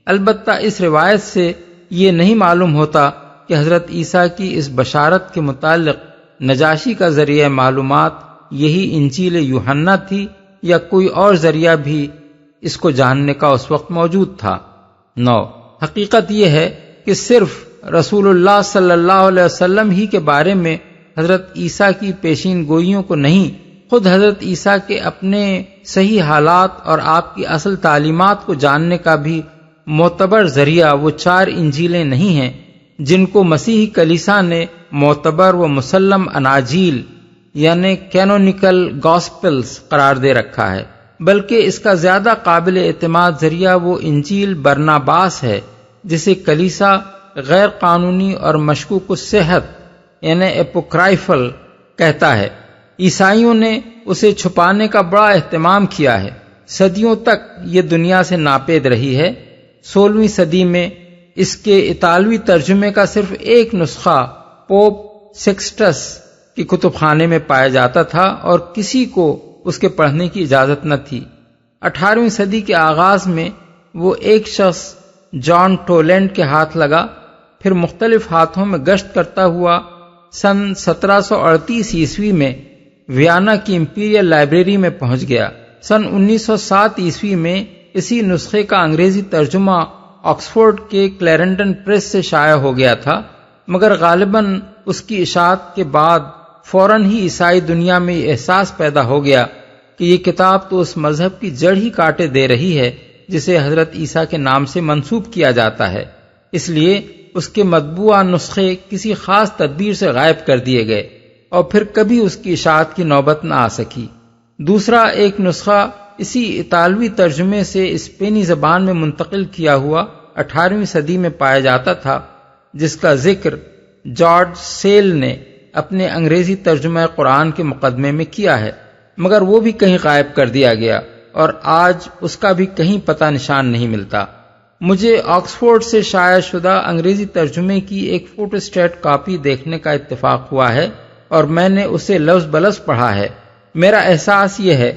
البتہ اس روایت سے یہ نہیں معلوم ہوتا کہ حضرت عیسیٰ کی اس بشارت کے متعلق نجاشی کا ذریعہ معلومات یہی انجیل یوحنا تھی یا کوئی اور ذریعہ بھی اس کو جاننے کا اس وقت موجود تھا۔ 9 حقیقت یہ ہے کہ صرف رسول اللہ صلی اللہ علیہ وسلم ہی کے بارے میں حضرت عیسیٰ کی پیشین گوئیوں کو نہیں، خود حضرت عیسیٰ کے اپنے صحیح حالات اور آپ کی اصل تعلیمات کو جاننے کا بھی معتبر ذریعہ وہ 4 انجیلیں نہیں ہیں جن کو مسیحی کلیسا نے معتبر و مسلم اناجیل یعنی کینونیکل گاسپلز قرار دے رکھا ہے، بلکہ اس کا زیادہ قابل اعتماد ذریعہ وہ انجیل برناباس ہے جسے کلیسا غیر قانونی اور مشکوک الصحت یعنی اپوکرائفل کہتا ہے۔ عیسائیوں نے اسے چھپانے کا بڑا اہتمام کیا ہے، صدیوں تک یہ دنیا سے ناپید رہی ہے۔ 16ویں صدی میں اس کے اطالوی ترجمے کا صرف ایک نسخہ پوپ سیکسٹس کی کتب خانے میں پایا جاتا تھا اور کسی کو اس کے پڑھنے کی اجازت نہ تھی۔ 18ویں صدی کے آغاز میں وہ ایک شخص جان ٹولینڈ کے ہاتھ لگا، پھر مختلف ہاتھوں میں گشت کرتا ہوا سن 1738 عیسوی میں ویانا کی امپیریل لائبریری میں پہنچ گیا۔ سن 1907 عیسوی میں اسی نسخے کا انگریزی ترجمہ آکسفورڈ کے کلیرنٹن پریس سے شائع ہو گیا تھا، مگر غالباً اس کی اشاعت کے بعد فوراً ہی عیسائی دنیا میں یہ احساس پیدا ہو گیا کہ یہ کتاب تو اس مذہب کی جڑ ہی کاٹے دے رہی ہے جسے حضرت عیسیٰ کے نام سے منسوب کیا جاتا ہے، اس لیے اس کے مطبوعہ نسخے کسی خاص تدبیر سے غائب کر دیے گئے اور پھر کبھی اس کی اشاعت کی نوبت نہ آ سکی۔ دوسرا ایک نسخہ اسی اطالوی ترجمے سے اسپینی زبان میں منتقل کیا ہوا 18ویں صدی میں پایا جاتا تھا، جس کا ذکر جارج سیل نے اپنے انگریزی ترجمہ قرآن کے مقدمے میں کیا ہے، مگر وہ بھی کہیں غائب کر دیا گیا اور آج اس کا بھی کہیں پتہ نشان نہیں ملتا۔ مجھے آکسفورڈ سے شائع شدہ انگریزی ترجمے کی ایک فوٹوسٹیٹ کاپی دیکھنے کا اتفاق ہوا ہے اور میں نے اسے لفظ بلفظ پڑھا ہے۔ میرا احساس یہ ہے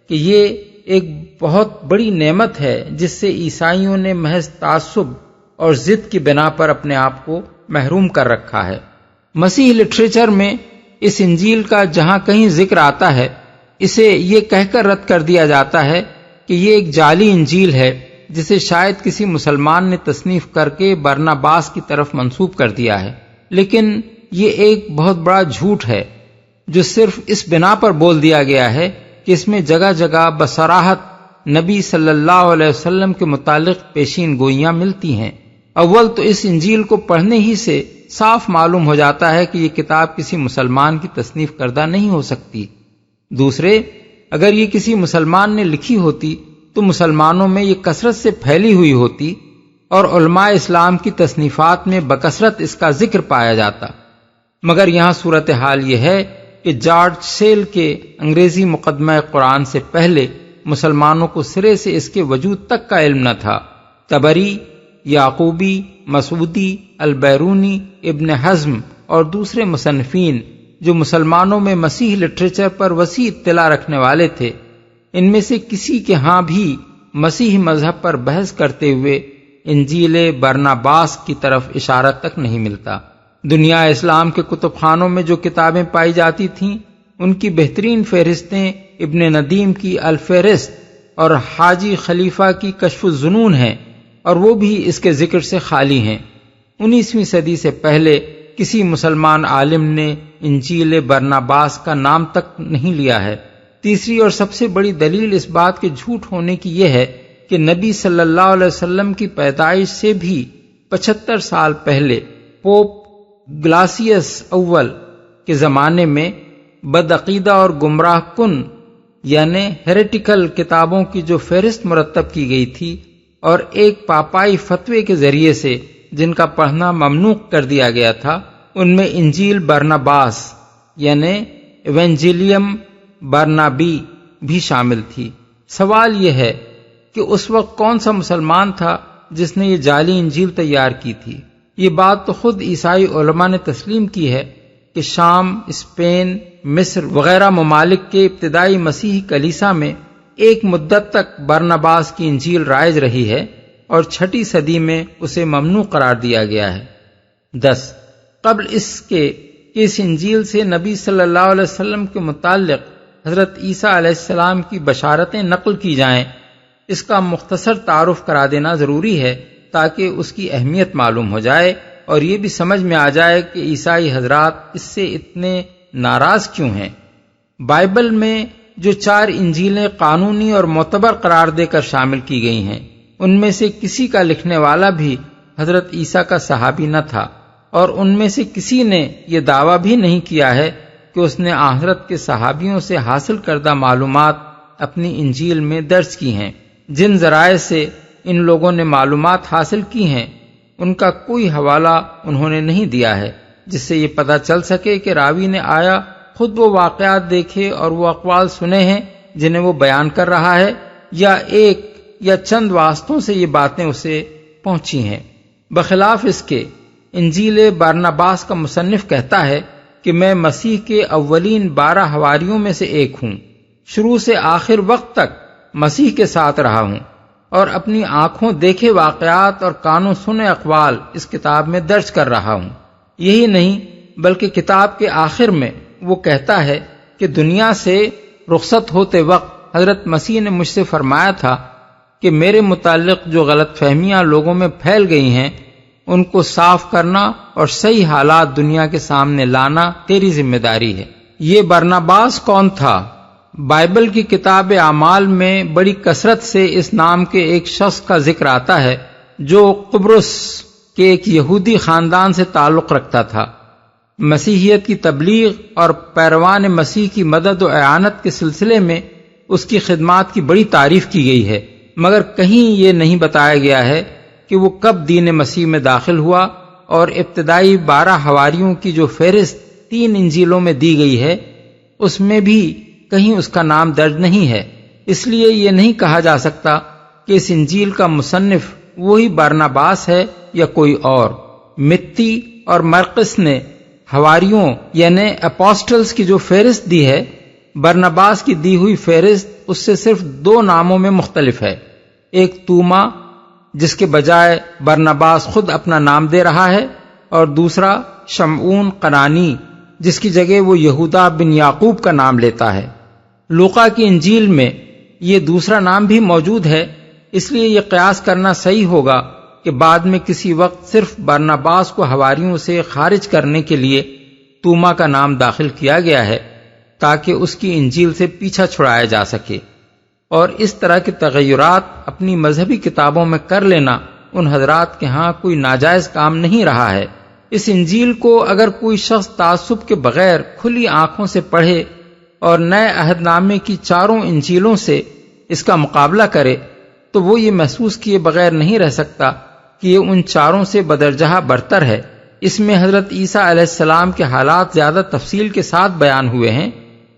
کہ یہ ایک بہت بڑی نعمت ہے جس سے عیسائیوں نے محض تعصب اور ضد کی بنا پر اپنے آپ کو محروم کر رکھا ہے۔ مسیح لٹریچر میں اس انجیل کا جہاں کہیں ذکر آتا ہے اسے یہ کہہ کر رد کر دیا جاتا ہے کہ یہ ایک جعلی انجیل ہے جسے شاید کسی مسلمان نے تصنیف کر کے برناباس کی طرف منسوب کر دیا ہے، لیکن یہ ایک بہت بڑا جھوٹ ہے جو صرف اس بنا پر بول دیا گیا ہے کہ اس میں جگہ جگہ بصراحت نبی صلی اللہ علیہ وسلم کے متعلق پیشین گوئیاں ملتی ہیں۔ اول تو اس انجیل کو پڑھنے ہی سے صاف معلوم ہو جاتا ہے کہ یہ کتاب کسی مسلمان کی تصنیف کردہ نہیں ہو سکتی۔ دوسرے، اگر یہ کسی مسلمان نے لکھی ہوتی تو مسلمانوں میں یہ کثرت سے پھیلی ہوئی ہوتی اور علماء اسلام کی تصنیفات میں بکثرت اس کا ذکر پایا جاتا، مگر یہاں صورتحال یہ ہے کہ جارج سیل کے انگریزی مقدمہ قرآن سے پہلے مسلمانوں کو سرے سے اس کے وجود تک کا علم نہ تھا۔ طبری، یعقوبی، مسعودی، البیرونی، ابن حزم اور دوسرے مصنفین جو مسلمانوں میں مسیح لٹریچر پر وسیع اطلاع رکھنے والے تھے، ان میں سے کسی کے ہاں بھی مسیح مذہب پر بحث کرتے ہوئے انجیل برناباس کی طرف اشارہ تک نہیں ملتا۔ دنیا اسلام کے کتب خانوں میں جو کتابیں پائی جاتی تھیں ان کی بہترین فہرستیں ابن ندیم کی الفہرست اور حاجی خلیفہ کی کشف الظنون ہیں، اور وہ بھی اس کے ذکر سے خالی ہیں۔ 19ویں صدی سے پہلے کسی مسلمان عالم نے انجیل برناباس کا نام تک نہیں لیا ہے۔ تیسری اور سب سے بڑی دلیل اس بات کے جھوٹ ہونے کی یہ ہے کہ نبی صلی اللہ علیہ وسلم کی پیدائش سے بھی 75 سال پہلے پوپ گلاسیس اول کے زمانے میں بدعقیدہ اور گمراہ کن یعنی ہیریٹیکل کتابوں کی جو فہرست مرتب کی گئی تھی اور ایک پاپائی فتوے کے ذریعے سے جن کا پڑھنا ممنوع کر دیا گیا تھا، ان میں انجیل برناباس یعنی ایونجیلیم برنابی بھی شامل تھی۔ سوال یہ ہے کہ اس وقت کون سا مسلمان تھا جس نے یہ جعلی انجیل تیار کی تھی؟ یہ بات تو خود عیسائی علماء نے تسلیم کی ہے کہ شام، اسپین، مصر وغیرہ ممالک کے ابتدائی مسیحی کلیسا میں ایک مدت تک برناباس کی انجیل رائج رہی ہے اور 6 صدی میں اسے ممنوع قرار دیا گیا ہے۔ 10 قبل اس کے کہ اس انجیل سے نبی صلی اللہ علیہ وسلم کے متعلق حضرت عیسیٰ علیہ السلام کی بشارتیں نقل کی جائیں، اس کا مختصر تعارف کرا دینا ضروری ہے تاکہ اس کی اہمیت معلوم ہو جائے اور یہ بھی سمجھ میں آ جائے کہ عیسائی حضرات اس سے اتنے ناراض کیوں ہیں۔ بائبل میں جو 4 انجیلیں قانونی اور معتبر قرار دے کر شامل کی گئی ہیں، ان میں سے کسی کا لکھنے والا بھی حضرت عیسیٰ کا صحابی نہ تھا، اور ان میں سے کسی نے یہ دعویٰ بھی نہیں کیا ہے کہ اس نے حضرت کے صحابیوں سے حاصل کردہ معلومات اپنی انجیل میں درج کی ہیں۔ جن ذرائع سے ان لوگوں نے معلومات حاصل کی ہیں، ان کا کوئی حوالہ انہوں نے نہیں دیا ہے جس سے یہ پتہ چل سکے کہ راوی نے آیا خود وہ واقعات دیکھے اور وہ اقوال سنے ہیں جنہیں وہ بیان کر رہا ہے، یا ایک یا چند واسطوں سے یہ باتیں اسے پہنچی ہیں۔ بخلاف اس کے انجیل برناباس کا مصنف کہتا ہے کہ میں مسیح کے اولین 12 حواریوں میں سے ایک ہوں، شروع سے آخر وقت تک مسیح کے ساتھ رہا ہوں اور اپنی آنکھوں دیکھے واقعات اور کانوں سنے اقوال اس کتاب میں درج کر رہا ہوں۔ یہی نہیں بلکہ کتاب کے آخر میں وہ کہتا ہے کہ دنیا سے رخصت ہوتے وقت حضرت مسیح نے مجھ سے فرمایا تھا کہ میرے متعلق جو غلط فہمیاں لوگوں میں پھیل گئی ہیں ان کو صاف کرنا اور صحیح حالات دنیا کے سامنے لانا تیری ذمہ داری ہے۔ یہ برناباس کون تھا؟ بائبل کی کتاب اعمال میں بڑی کثرت سے اس نام کے ایک شخص کا ذکر آتا ہے جو قبرص کے ایک یہودی خاندان سے تعلق رکھتا تھا۔ مسیحیت کی تبلیغ اور پیروان مسیح کی مدد و اعانت کے سلسلے میں اس کی خدمات کی بڑی تعریف کی گئی ہے، مگر کہیں یہ نہیں بتایا گیا ہے کہ وہ کب دین مسیح میں داخل ہوا، اور ابتدائی 12 حواریوں کی جو فہرست 3 انجیلوں میں دی گئی ہے اس میں بھی کہیں اس کا نام درج نہیں ہے۔ اس لیے یہ نہیں کہا جا سکتا کہ اس انجیل کا مصنف وہی برناباس ہے یا کوئی اور۔ متی اور مرقس نے حواریوں یعنی اپوسٹلز کی جو فہرست دی ہے، برناباس کی دی ہوئی فہرست اس سے صرف 2 ناموں میں مختلف ہے، ایک توما جس کے بجائے برناباس خود اپنا نام دے رہا ہے، اور دوسرا شمعون قنانی جس کی جگہ وہ یہودا بن یعقوب کا نام لیتا ہے۔ لوقا کی انجیل میں یہ دوسرا نام بھی موجود ہے، اس لیے یہ قیاس کرنا صحیح ہوگا کہ بعد میں کسی وقت صرف برناباس کو حواریوں سے خارج کرنے کے لیے توما کا نام داخل کیا گیا ہے تاکہ اس کی انجیل سے پیچھا چھڑایا جا سکے، اور اس طرح کے تغیرات اپنی مذہبی کتابوں میں کر لینا ان حضرات کے ہاں کوئی ناجائز کام نہیں رہا ہے۔ اس انجیل کو اگر کوئی شخص تعصب کے بغیر کھلی آنکھوں سے پڑھے اور نئے عہد نامے کی 4 انجیلوں سے اس کا مقابلہ کرے تو وہ یہ محسوس کیے بغیر نہیں رہ سکتا کہ یہ ان 4 سے بدرجہ برتر ہے۔ اس میں حضرت عیسیٰ علیہ السلام کے حالات زیادہ تفصیل کے ساتھ بیان ہوئے ہیں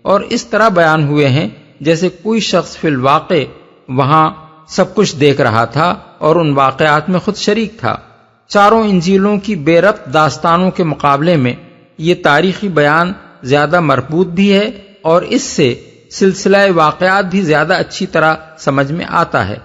اور اس طرح بیان ہوئے ہیں جیسے کوئی شخص فی الواقع وہاں سب کچھ دیکھ رہا تھا اور ان واقعات میں خود شریک تھا۔ 4 انجیلوں کی بے ربط داستانوں کے مقابلے میں یہ تاریخی بیان زیادہ مربوط بھی ہے اور اس سے سلسلہ واقعات بھی زیادہ اچھی طرح سمجھ میں آتا ہے۔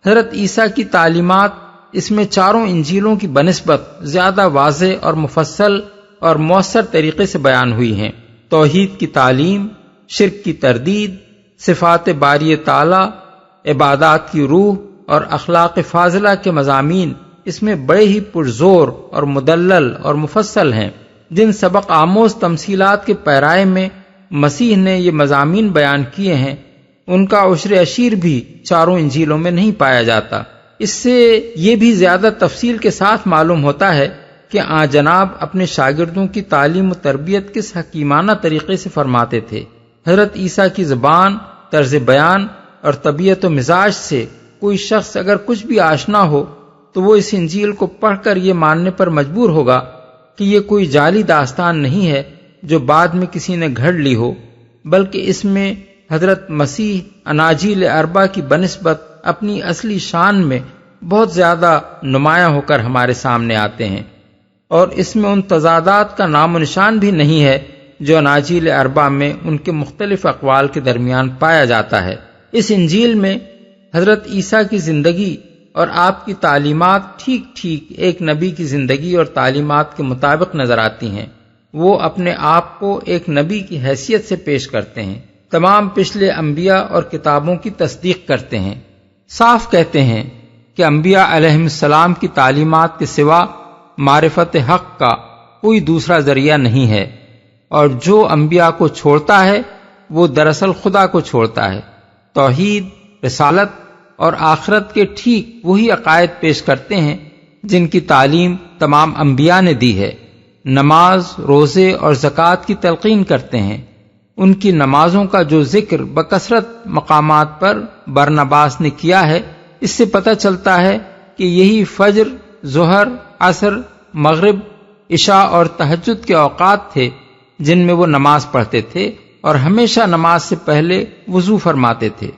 حضرت عیسیٰ کی تعلیمات اس میں 4 انجیلوں کی بنسبت زیادہ واضح اور مفصل اور مؤثر طریقے سے بیان ہوئی ہیں۔ توحید کی تعلیم، شرک کی تردید، صفات باری تعالی، عبادات کی روح اور اخلاق فاضلہ کے مضامین اس میں بڑے ہی پرزور اور مدلل اور مفصل ہیں۔ جن سبق آموز تمثیلات کے پیرائے میں مسیح نے یہ مضامین بیان کیے ہیں ان کا عشر عشیر بھی چاروں انجیلوں میں نہیں پایا جاتا۔ اس سے یہ بھی زیادہ تفصیل کے ساتھ معلوم ہوتا ہے کہ آن جناب اپنے شاگردوں کی تعلیم و تربیت کس حکیمانہ طریقے سے فرماتے تھے۔ حضرت عیسیٰ کی زبان، طرز بیان اور طبیعت و مزاج سے کوئی شخص اگر کچھ بھی آشنا ہو تو وہ اس انجیل کو پڑھ کر یہ ماننے پر مجبور ہوگا کہ یہ کوئی جعلی داستان نہیں ہے جو بعد میں کسی نے گھڑ لی ہو، بلکہ اس میں حضرت مسیح اناجیل اربع کی بنسبت اپنی اصلی شان میں بہت زیادہ نمایاں ہو کر ہمارے سامنے آتے ہیں، اور اس میں ان تضادات کا نام و نشان بھی نہیں ہے جو اناجیل اربع میں ان کے مختلف اقوال کے درمیان پایا جاتا ہے۔ اس انجیل میں حضرت عیسیٰ کی زندگی اور آپ کی تعلیمات ٹھیک ٹھیک ایک نبی کی زندگی اور تعلیمات کے مطابق نظر آتی ہیں۔ وہ اپنے آپ کو ایک نبی کی حیثیت سے پیش کرتے ہیں، تمام پچھلے انبیاء اور کتابوں کی تصدیق کرتے ہیں، صاف کہتے ہیں کہ انبیاء علیہم السلام کی تعلیمات کے سوا معرفت حق کا کوئی دوسرا ذریعہ نہیں ہے، اور جو انبیاء کو چھوڑتا ہے وہ دراصل خدا کو چھوڑتا ہے۔ توحید، رسالت اور آخرت کے ٹھیک وہی عقائد پیش کرتے ہیں جن کی تعلیم تمام انبیاء نے دی ہے۔ نماز، روزے اور زکوٰۃ کی تلقین کرتے ہیں۔ ان کی نمازوں کا جو ذکر بکثرت مقامات پر برنباس نے کیا ہے، اس سے پتہ چلتا ہے کہ یہی فجر، ظہر، عصر، مغرب، عشاء اور تہجد کے اوقات تھے جن میں وہ نماز پڑھتے تھے اور ہمیشہ نماز سے پہلے وضو فرماتے تھے۔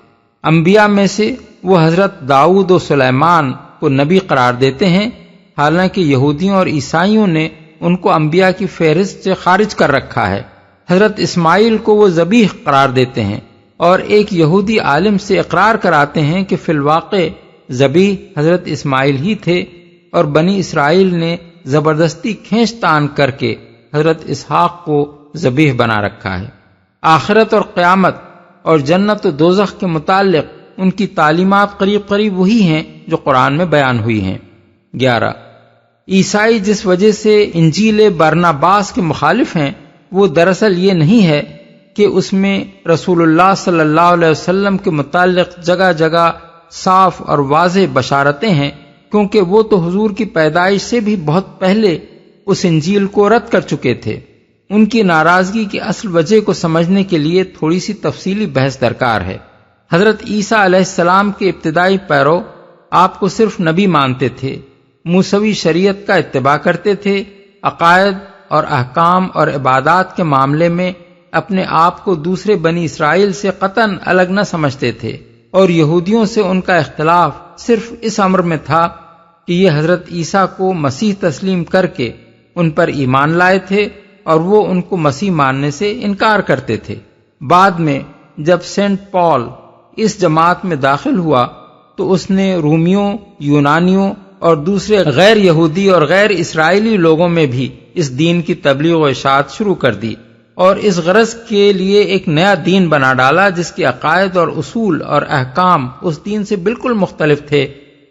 انبیاء میں سے وہ حضرت داؤد و سلیمان کو نبی قرار دیتے ہیں، حالانکہ یہودیوں اور عیسائیوں نے ان کو انبیاء کی فہرست سے خارج کر رکھا ہے۔ حضرت اسماعیل کو وہ ذبیح قرار دیتے ہیں اور ایک یہودی عالم سے اقرار کراتے ہیں کہ فی الواقع ذبیح حضرت اسماعیل ہی تھے، اور بنی اسرائیل نے زبردستی کھینچ تان کر کے حضرت اسحاق کو ذبیح بنا رکھا ہے۔ آخرت اور قیامت اور جنت و دوزخ کے متعلق ان کی تعلیمات قریب قریب وہی ہیں جو قرآن میں بیان ہوئی ہیں۔ 11 عیسائی جس وجہ سے انجیل برناباس کے مخالف ہیں وہ دراصل یہ نہیں ہے کہ اس میں رسول اللہ صلی اللہ علیہ وسلم کے متعلق جگہ جگہ صاف اور واضح بشارتیں ہیں، کیونکہ وہ تو حضور کی پیدائش سے بھی بہت پہلے اس انجیل کو رد کر چکے تھے۔ ان کی ناراضگی کی اصل وجہ کو سمجھنے کے لیے تھوڑی سی تفصیلی بحث درکار ہے۔ حضرت عیسیٰ علیہ السلام کے ابتدائی پیرو آپ کو صرف نبی مانتے تھے، موسوی شریعت کا اتباع کرتے تھے، عقائد اور احکام اور عبادات کے معاملے میں اپنے آپ کو دوسرے بنی اسرائیل سے قطعاً الگ نہ سمجھتے تھے، اور یہودیوں سے ان کا اختلاف صرف اس امر میں تھا کہ یہ حضرت عیسیٰ کو مسیح تسلیم کر کے ان پر ایمان لائے تھے اور وہ ان کو مسیح ماننے سے انکار کرتے تھے۔ بعد میں جب سینٹ پال اس جماعت میں داخل ہوا تو اس نے رومیوں، یونانیوں اور دوسرے غیر یہودی اور غیر اسرائیلی لوگوں میں بھی اس دین کی تبلیغ و اشاعت شروع کر دی، اور اس غرض کے لیے ایک نیا دین بنا ڈالا جس کے عقائد اور اصول اور احکام اس دین سے بالکل مختلف تھے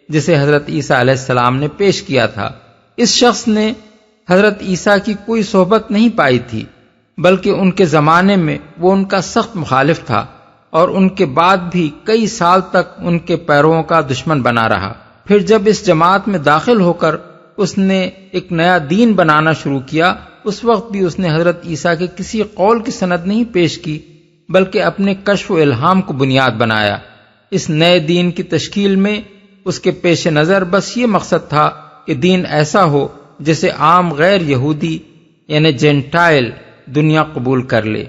جسے حضرت عیسیٰ علیہ السلام نے پیش کیا تھا۔ اس شخص نے حضرت عیسیٰ کی کوئی صحبت نہیں پائی تھی، بلکہ ان کے زمانے میں وہ ان کا سخت مخالف تھا، اور ان کے بعد بھی کئی سال تک ان کے پیرووں کا دشمن بنا رہا۔ پھر جب اس جماعت میں داخل ہو کر اس نے ایک نیا دین بنانا شروع کیا، اس وقت بھی اس نے حضرت عیسیٰ کے کسی قول کی سند نہیں پیش کی، بلکہ اپنے کشف و الہام کو بنیاد بنایا۔ اس نئے دین کی تشکیل میں اس کے پیش نظر بس یہ مقصد تھا کہ دین ایسا ہو جسے عام غیر یہودی یعنی جینٹائل دنیا قبول کر لے۔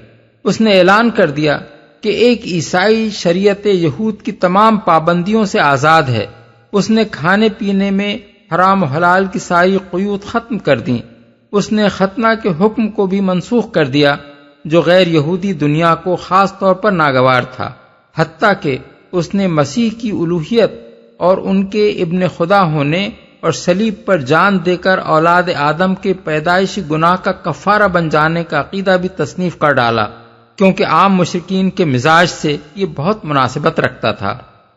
اس نے اعلان کر دیا کہ ایک عیسائی شریعت یہود کی تمام پابندیوں سے آزاد ہے۔ اس نے کھانے پینے میں حرام و حلال کی ساری قیود ختم کر دیں۔ اس نے ختنہ کے حکم کو بھی منسوخ کر دیا جو غیر یہودی دنیا کو خاص طور پر ناگوار تھا، حتیٰ کہ اس نے مسیح کی الوہیت اور ان کے ابن خدا ہونے اور صلیب پر جان دے کر اولاد آدم کے پیدائشی گناہ کا کفارہ بن جانے کا عقیدہ بھی تصنیف کر ڈالا، کیونکہ عام مشرکین کے مزاج سے یہ بہت مناسبت رکھتا تھا۔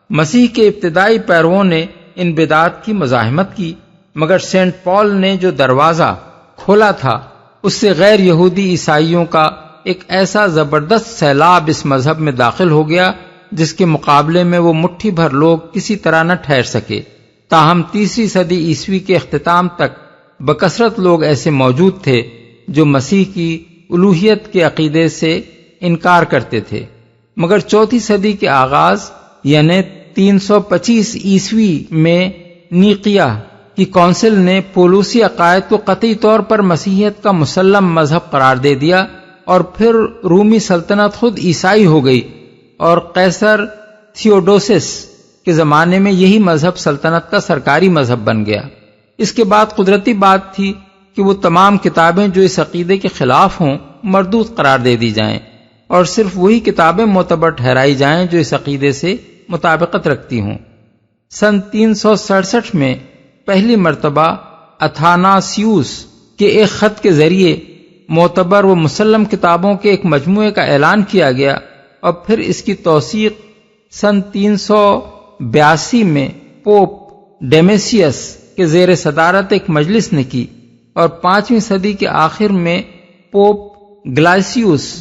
مسیح کے ابتدائی پیرووں نے ان بدعات کی مزاحمت کی، مگر سینٹ پال نے جو دروازہ کھولا تھا اس سے غیر یہودی عیسائیوں کا ایک ایسا زبردست سیلاب اس مذہب میں داخل ہو گیا جس کے مقابلے میں وہ مٹھی بھر لوگ کسی طرح نہ ٹھہر سکے۔ تاہم تیسری صدی عیسوی کے اختتام تک بکثرت لوگ ایسے موجود تھے جو مسیح کی الوہیت کے عقیدے سے انکار کرتے تھے، مگر چوتھی صدی کے آغاز یعنی 325 عیسوی میں نیقیہ کی کونسل نے پولوسی عقائد کو قطعی طور پر مسیحیت کا مسلم مذہب قرار دے دیا، اور پھر رومی سلطنت خود عیسائی ہو گئی، اور قیصر تھیوڈوسس کے زمانے میں یہی مذہب سلطنت کا سرکاری مذہب بن گیا۔ اس کے بعد قدرتی بات تھی کہ وہ تمام کتابیں جو اس عقیدے کے خلاف ہوں مردود قرار دے دی جائیں، اور صرف وہی کتابیں معتبر ٹھہرائی جائیں جو اس عقیدے سے مطابقت رکھتی ہوں۔ سن 367 میں پہلی مرتبہ اتھاناسیوس کے ایک خط کے ذریعے معتبر و مسلم کتابوں کے ایک مجموعے کا اعلان کیا گیا، اور پھر اس کی توثیق سن 382 میں پوپ ڈیمیسیس کے زیر صدارت ایک مجلس نے کی، اور 5ویں صدی کے آخر میں پوپ گلاسیوس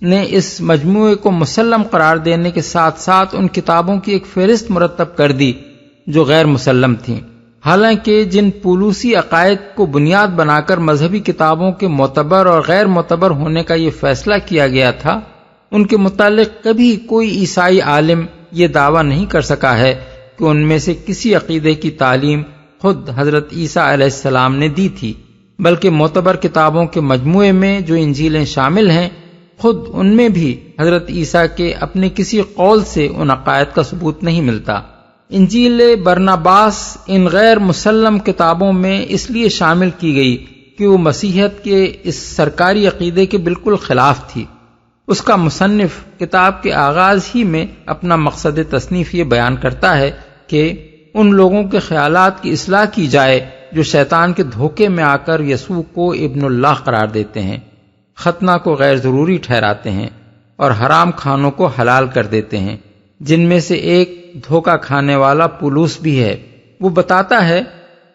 نے اس مجموعے کو مسلم قرار دینے کے ساتھ ساتھ ان کتابوں کی ایک فہرست مرتب کر دی جو غیر مسلم تھیں۔ حالانکہ جن پولوسی عقائد کو بنیاد بنا کر مذہبی کتابوں کے معتبر اور غیر معتبر ہونے کا یہ فیصلہ کیا گیا تھا، ان کے متعلق کبھی کوئی عیسائی عالم یہ دعویٰ نہیں کر سکا ہے کہ ان میں سے کسی عقیدے کی تعلیم خود حضرت عیسیٰ علیہ السلام نے دی تھی، بلکہ معتبر کتابوں کے مجموعے میں جو انجیلیں شامل ہیں، خود ان میں بھی حضرت عیسیٰ کے اپنے کسی قول سے ان عقائد کا ثبوت نہیں ملتا۔ انجیل برناباس ان غیر مسلم کتابوں میں اس لیے شامل کی گئی کہ وہ مسیحیت کے اس سرکاری عقیدے کے بالکل خلاف تھی۔ اس کا مصنف کتاب کے آغاز ہی میں اپنا مقصد تصنیف یہ بیان کرتا ہے کہ ان لوگوں کے خیالات کی اصلاح کی جائے جو شیطان کے دھوکے میں آ کر یسوع کو ابن اللہ قرار دیتے ہیں، ختنہ کو غیر ضروری ٹھہراتے ہیں اور حرام کھانوں کو حلال کر دیتے ہیں، جن میں سے ایک دھوکہ کھانے والا پولوس بھی ہے۔ وہ بتاتا ہے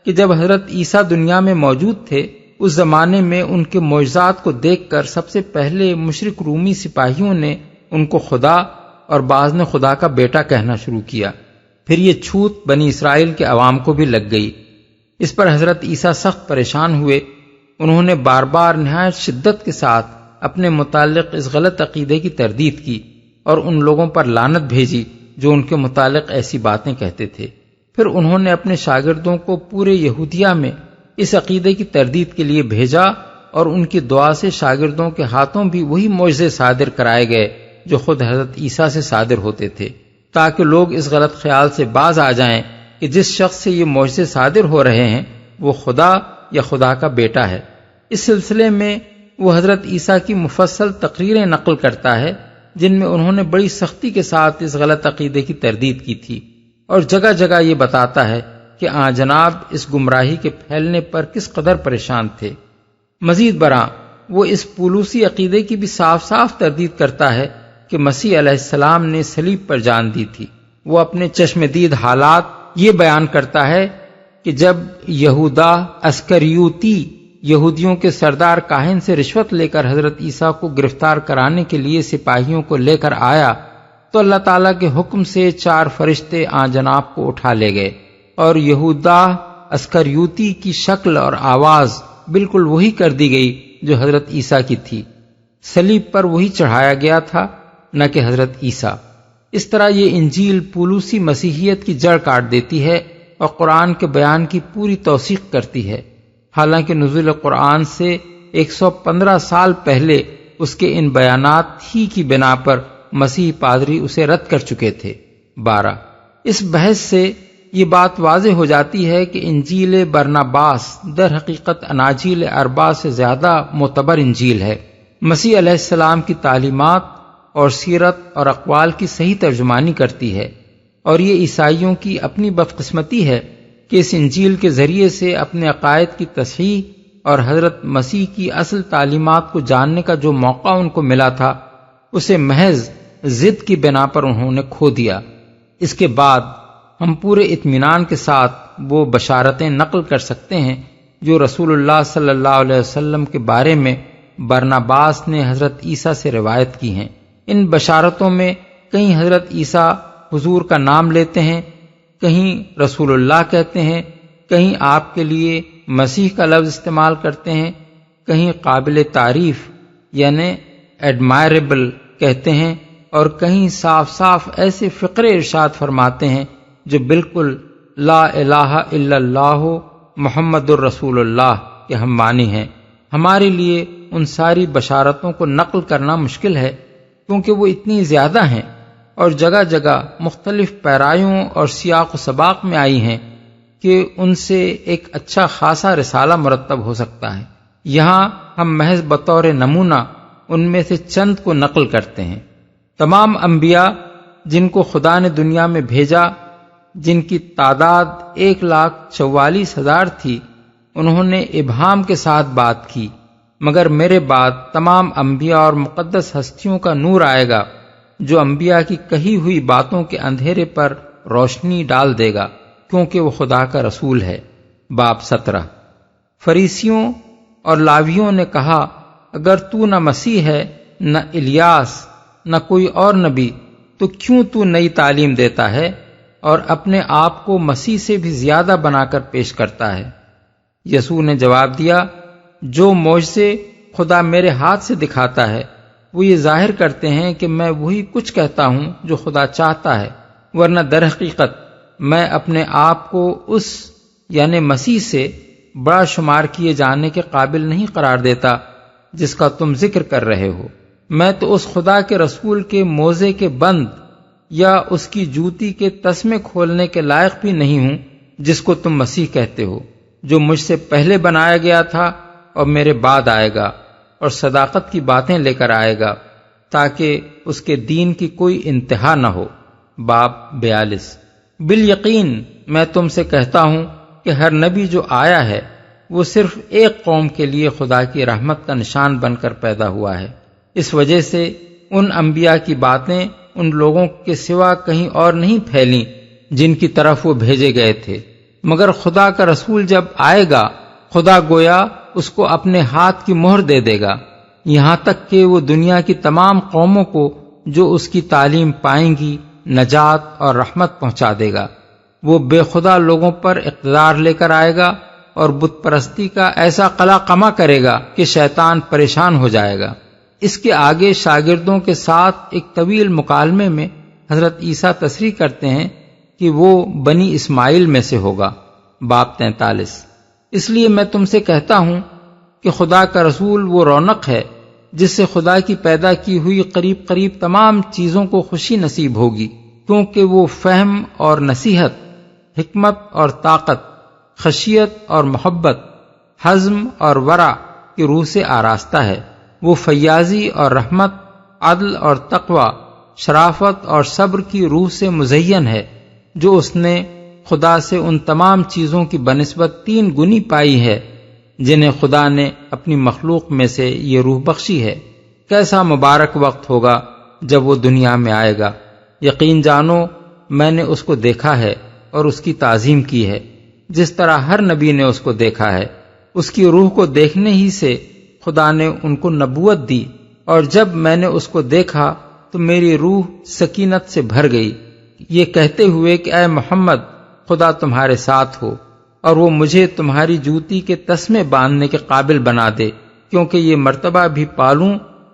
کہ جب حضرت عیسیٰ دنیا میں موجود تھے، اس زمانے میں ان کے معجزات کو دیکھ کر سب سے پہلے مشرک رومی سپاہیوں نے ان کو خدا اور بعض نے خدا کا بیٹا کہنا شروع کیا۔ پھر یہ چھوت بنی اسرائیل کے عوام کو بھی لگ گئی۔ اس پر حضرت عیسیٰ سخت پریشان ہوئے۔ انہوں نے بار بار نہایت شدت کے ساتھ اپنے متعلق اس غلط عقیدے کی تردید کی اور ان لوگوں پر لعنت بھیجی جو ان کے متعلق ایسی باتیں کہتے تھے۔ پھر انہوں نے اپنے شاگردوں کو پورے یہودیہ میں اس عقیدے کی تردید کے لیے بھیجا، اور ان کی دعا سے شاگردوں کے ہاتھوں بھی وہی معجزے صادر کرائے گئے جو خود حضرت عیسیٰ سے صادر ہوتے تھے، تاکہ لوگ اس غلط خیال سے باز آ جائیں کہ جس شخص سے یہ معجزے صادر ہو رہے ہیں وہ خدا یا خدا کا بیٹا ہے۔ اس سلسلے میں وہ حضرت عیسیٰ کی مفصل تقریریں نقل کرتا ہے جن میں انہوں نے بڑی سختی کے ساتھ اس غلط عقیدے کی تردید کی تھی، اور جگہ جگہ یہ بتاتا ہے کہ جناب اس گمراہی کے پھیلنے پر کس قدر پریشان تھے۔ مزید برآں وہ اس پولوسی عقیدے کی بھی صاف صاف تردید کرتا ہے کہ مسیح علیہ السلام نے صلیب پر جان دی تھی۔ وہ اپنے چشم دید حالات یہ بیان کرتا ہے کہ جب یہودا اسکریوتی یہودیوں کے سردار کاہن سے رشوت لے کر حضرت عیسیٰ کو گرفتار کرانے کے لیے سپاہیوں کو لے کر آیا تو اللہ تعالیٰ کے حکم سے 4 فرشتے جناب کو اٹھا لے گئے، اور یہودا اسکریوتی کی شکل اور آواز بالکل وہی کر دی گئی جو حضرت عیسیٰ کی تھی۔ صلیب پر وہی چڑھایا گیا تھا، نہ کہ حضرت عیسیٰ۔ اس طرح یہ انجیل پولوسی مسیحیت کی جڑ کاٹ دیتی ہے اور قرآن کے بیان کی پوری توثیق کرتی ہے، حالانکہ نزول قرآن سے 115 سال پہلے اس کے ان بیانات ہی کی بنا پر مسیح پادری اسے رد کر چکے تھے۔ 12 اس بحث سے یہ بات واضح ہو جاتی ہے کہ انجیل برناباس در حقیقت اناجیل 4 سے زیادہ معتبر انجیل ہے۔ مسیح علیہ السلام کی تعلیمات اور سیرت اور اقوال کی صحیح ترجمانی کرتی ہے، اور یہ عیسائیوں کی اپنی بدقسمتی ہے کہ اس انجیل کے ذریعے سے اپنے عقائد کی تصحیح اور حضرت مسیح کی اصل تعلیمات کو جاننے کا جو موقع ان کو ملا تھا اسے محض ضد کی بنا پر انہوں نے کھو دیا۔ اس کے بعد ہم پورے اطمینان کے ساتھ وہ بشارتیں نقل کر سکتے ہیں جو رسول اللہ صلی اللہ علیہ وسلم کے بارے میں برناباس نے حضرت عیسیٰ سے روایت کی ہیں۔ ان بشارتوں میں کہیں حضرت عیسیٰ حضور کا نام لیتے ہیں، کہیں رسول اللہ کہتے ہیں، کہیں آپ کے لیے مسیح کا لفظ استعمال کرتے ہیں، کہیں قابل تعریف یعنی ایڈمائربل کہتے ہیں، اور کہیں صاف صاف ایسے فقرے ارشاد فرماتے ہیں جو بالکل لا الہ الا اللہ محمد الرسول اللہ کے ہم معنی ہیں۔ ہمارے لیے ان ساری بشارتوں کو نقل کرنا مشکل ہے، کیونکہ وہ اتنی زیادہ ہیں اور جگہ جگہ مختلف پیرایوں اور سیاق و سباق میں آئی ہیں کہ ان سے ایک اچھا خاصا رسالہ مرتب ہو سکتا ہے۔ یہاں ہم محض بطور نمونہ ان میں سے چند کو نقل کرتے ہیں۔ تمام انبیاء جن کو خدا نے دنیا میں بھیجا، جن کی تعداد 1,44,000 تھی، انہوں نے ابہام کے ساتھ بات کی، مگر میرے بعد تمام انبیاء اور مقدس ہستیوں کا نور آئے گا جو انبیاء کی کہی ہوئی باتوں کے اندھیرے پر روشنی ڈال دے گا، کیونکہ وہ خدا کا رسول ہے۔ باب 17۔ فریسیوں اور لاویوں نے کہا، اگر تو نہ مسیح ہے، نہ الیاس، نہ کوئی اور نبی، تو کیوں تو نئی تعلیم دیتا ہے اور اپنے آپ کو مسیح سے بھی زیادہ بنا کر پیش کرتا ہے؟ یسوع نے جواب دیا، جو معجزے خدا میرے ہاتھ سے دکھاتا ہے وہ یہ ظاہر کرتے ہیں کہ میں وہی کچھ کہتا ہوں جو خدا چاہتا ہے، ورنہ در حقیقت میں اپنے آپ کو اس یعنی مسیح سے بڑا شمار کیے جانے کے قابل نہیں قرار دیتا جس کا تم ذکر کر رہے ہو۔ میں تو اس خدا کے رسول کے موزے کے بند یا اس کی جوتی کے تسمے کھولنے کے لائق بھی نہیں ہوں جس کو تم مسیح کہتے ہو، جو مجھ سے پہلے بنایا گیا تھا اور میرے بعد آئے گا اور صداقت کی باتیں لے کر آئے گا تاکہ اس کے دین کی کوئی انتہا نہ ہو۔ باب 42۔ بالیقین میں تم سے کہتا ہوں کہ ہر نبی جو آیا ہے وہ صرف ایک قوم کے لیے خدا کی رحمت کا نشان بن کر پیدا ہوا ہے۔ اس وجہ سے ان انبیاء کی باتیں ان لوگوں کے سوا کہیں اور نہیں پھیلیں جن کی طرف وہ بھیجے گئے تھے، مگر خدا کا رسول جب آئے گا خدا گویا اس کو اپنے ہاتھ کی مہر دے دے گا، یہاں تک کہ وہ دنیا کی تمام قوموں کو جو اس کی تعلیم پائیں گی نجات اور رحمت پہنچا دے گا۔ وہ بے خدا لوگوں پر اقتدار لے کر آئے گا اور بت پرستی کا ایسا قلع قمع کرے گا کہ شیطان پریشان ہو جائے گا۔ اس کے آگے شاگردوں کے ساتھ ایک طویل مکالمے میں حضرت عیسیٰ تصریح کرتے ہیں کہ وہ بنی اسماعیل میں سے ہوگا۔ باب 43۔ اس لیے میں تم سے کہتا ہوں کہ خدا کا رسول وہ رونق ہے جس سے خدا کی پیدا کی ہوئی قریب قریب تمام چیزوں کو خوشی نصیب ہوگی، کیونکہ وہ فہم اور نصیحت، حکمت اور طاقت، خشیت اور محبت، حزم اور ورع کی روح سے آراستہ ہے۔ وہ فیاضی اور رحمت، عدل اور تقوی، شرافت اور صبر کی روح سے مزین ہے، جو اس نے خدا سے ان تمام چیزوں کی بنسبت 3 گنی پائی ہے جنہیں خدا نے اپنی مخلوق میں سے یہ روح بخشی ہے۔ کیسا مبارک وقت ہوگا جب وہ دنیا میں آئے گا۔ یقین جانو میں نے اس کو دیکھا ہے اور اس کی تعظیم کی ہے، جس طرح ہر نبی نے اس کو دیکھا ہے۔ اس کی روح کو دیکھنے ہی سے خدا نے ان کو نبوت دی، اور جب میں نے اس کو دیکھا تو میری روح سکینت سے بھر گئی، یہ کہتے ہوئے کہ اے محمد خدا تمہارے ساتھ ہو، اور وہ مجھے تمہاری جوتی کے تسمے باندھنے کے قابل بنا دے، کیونکہ یہ مرتبہ بھی پالوں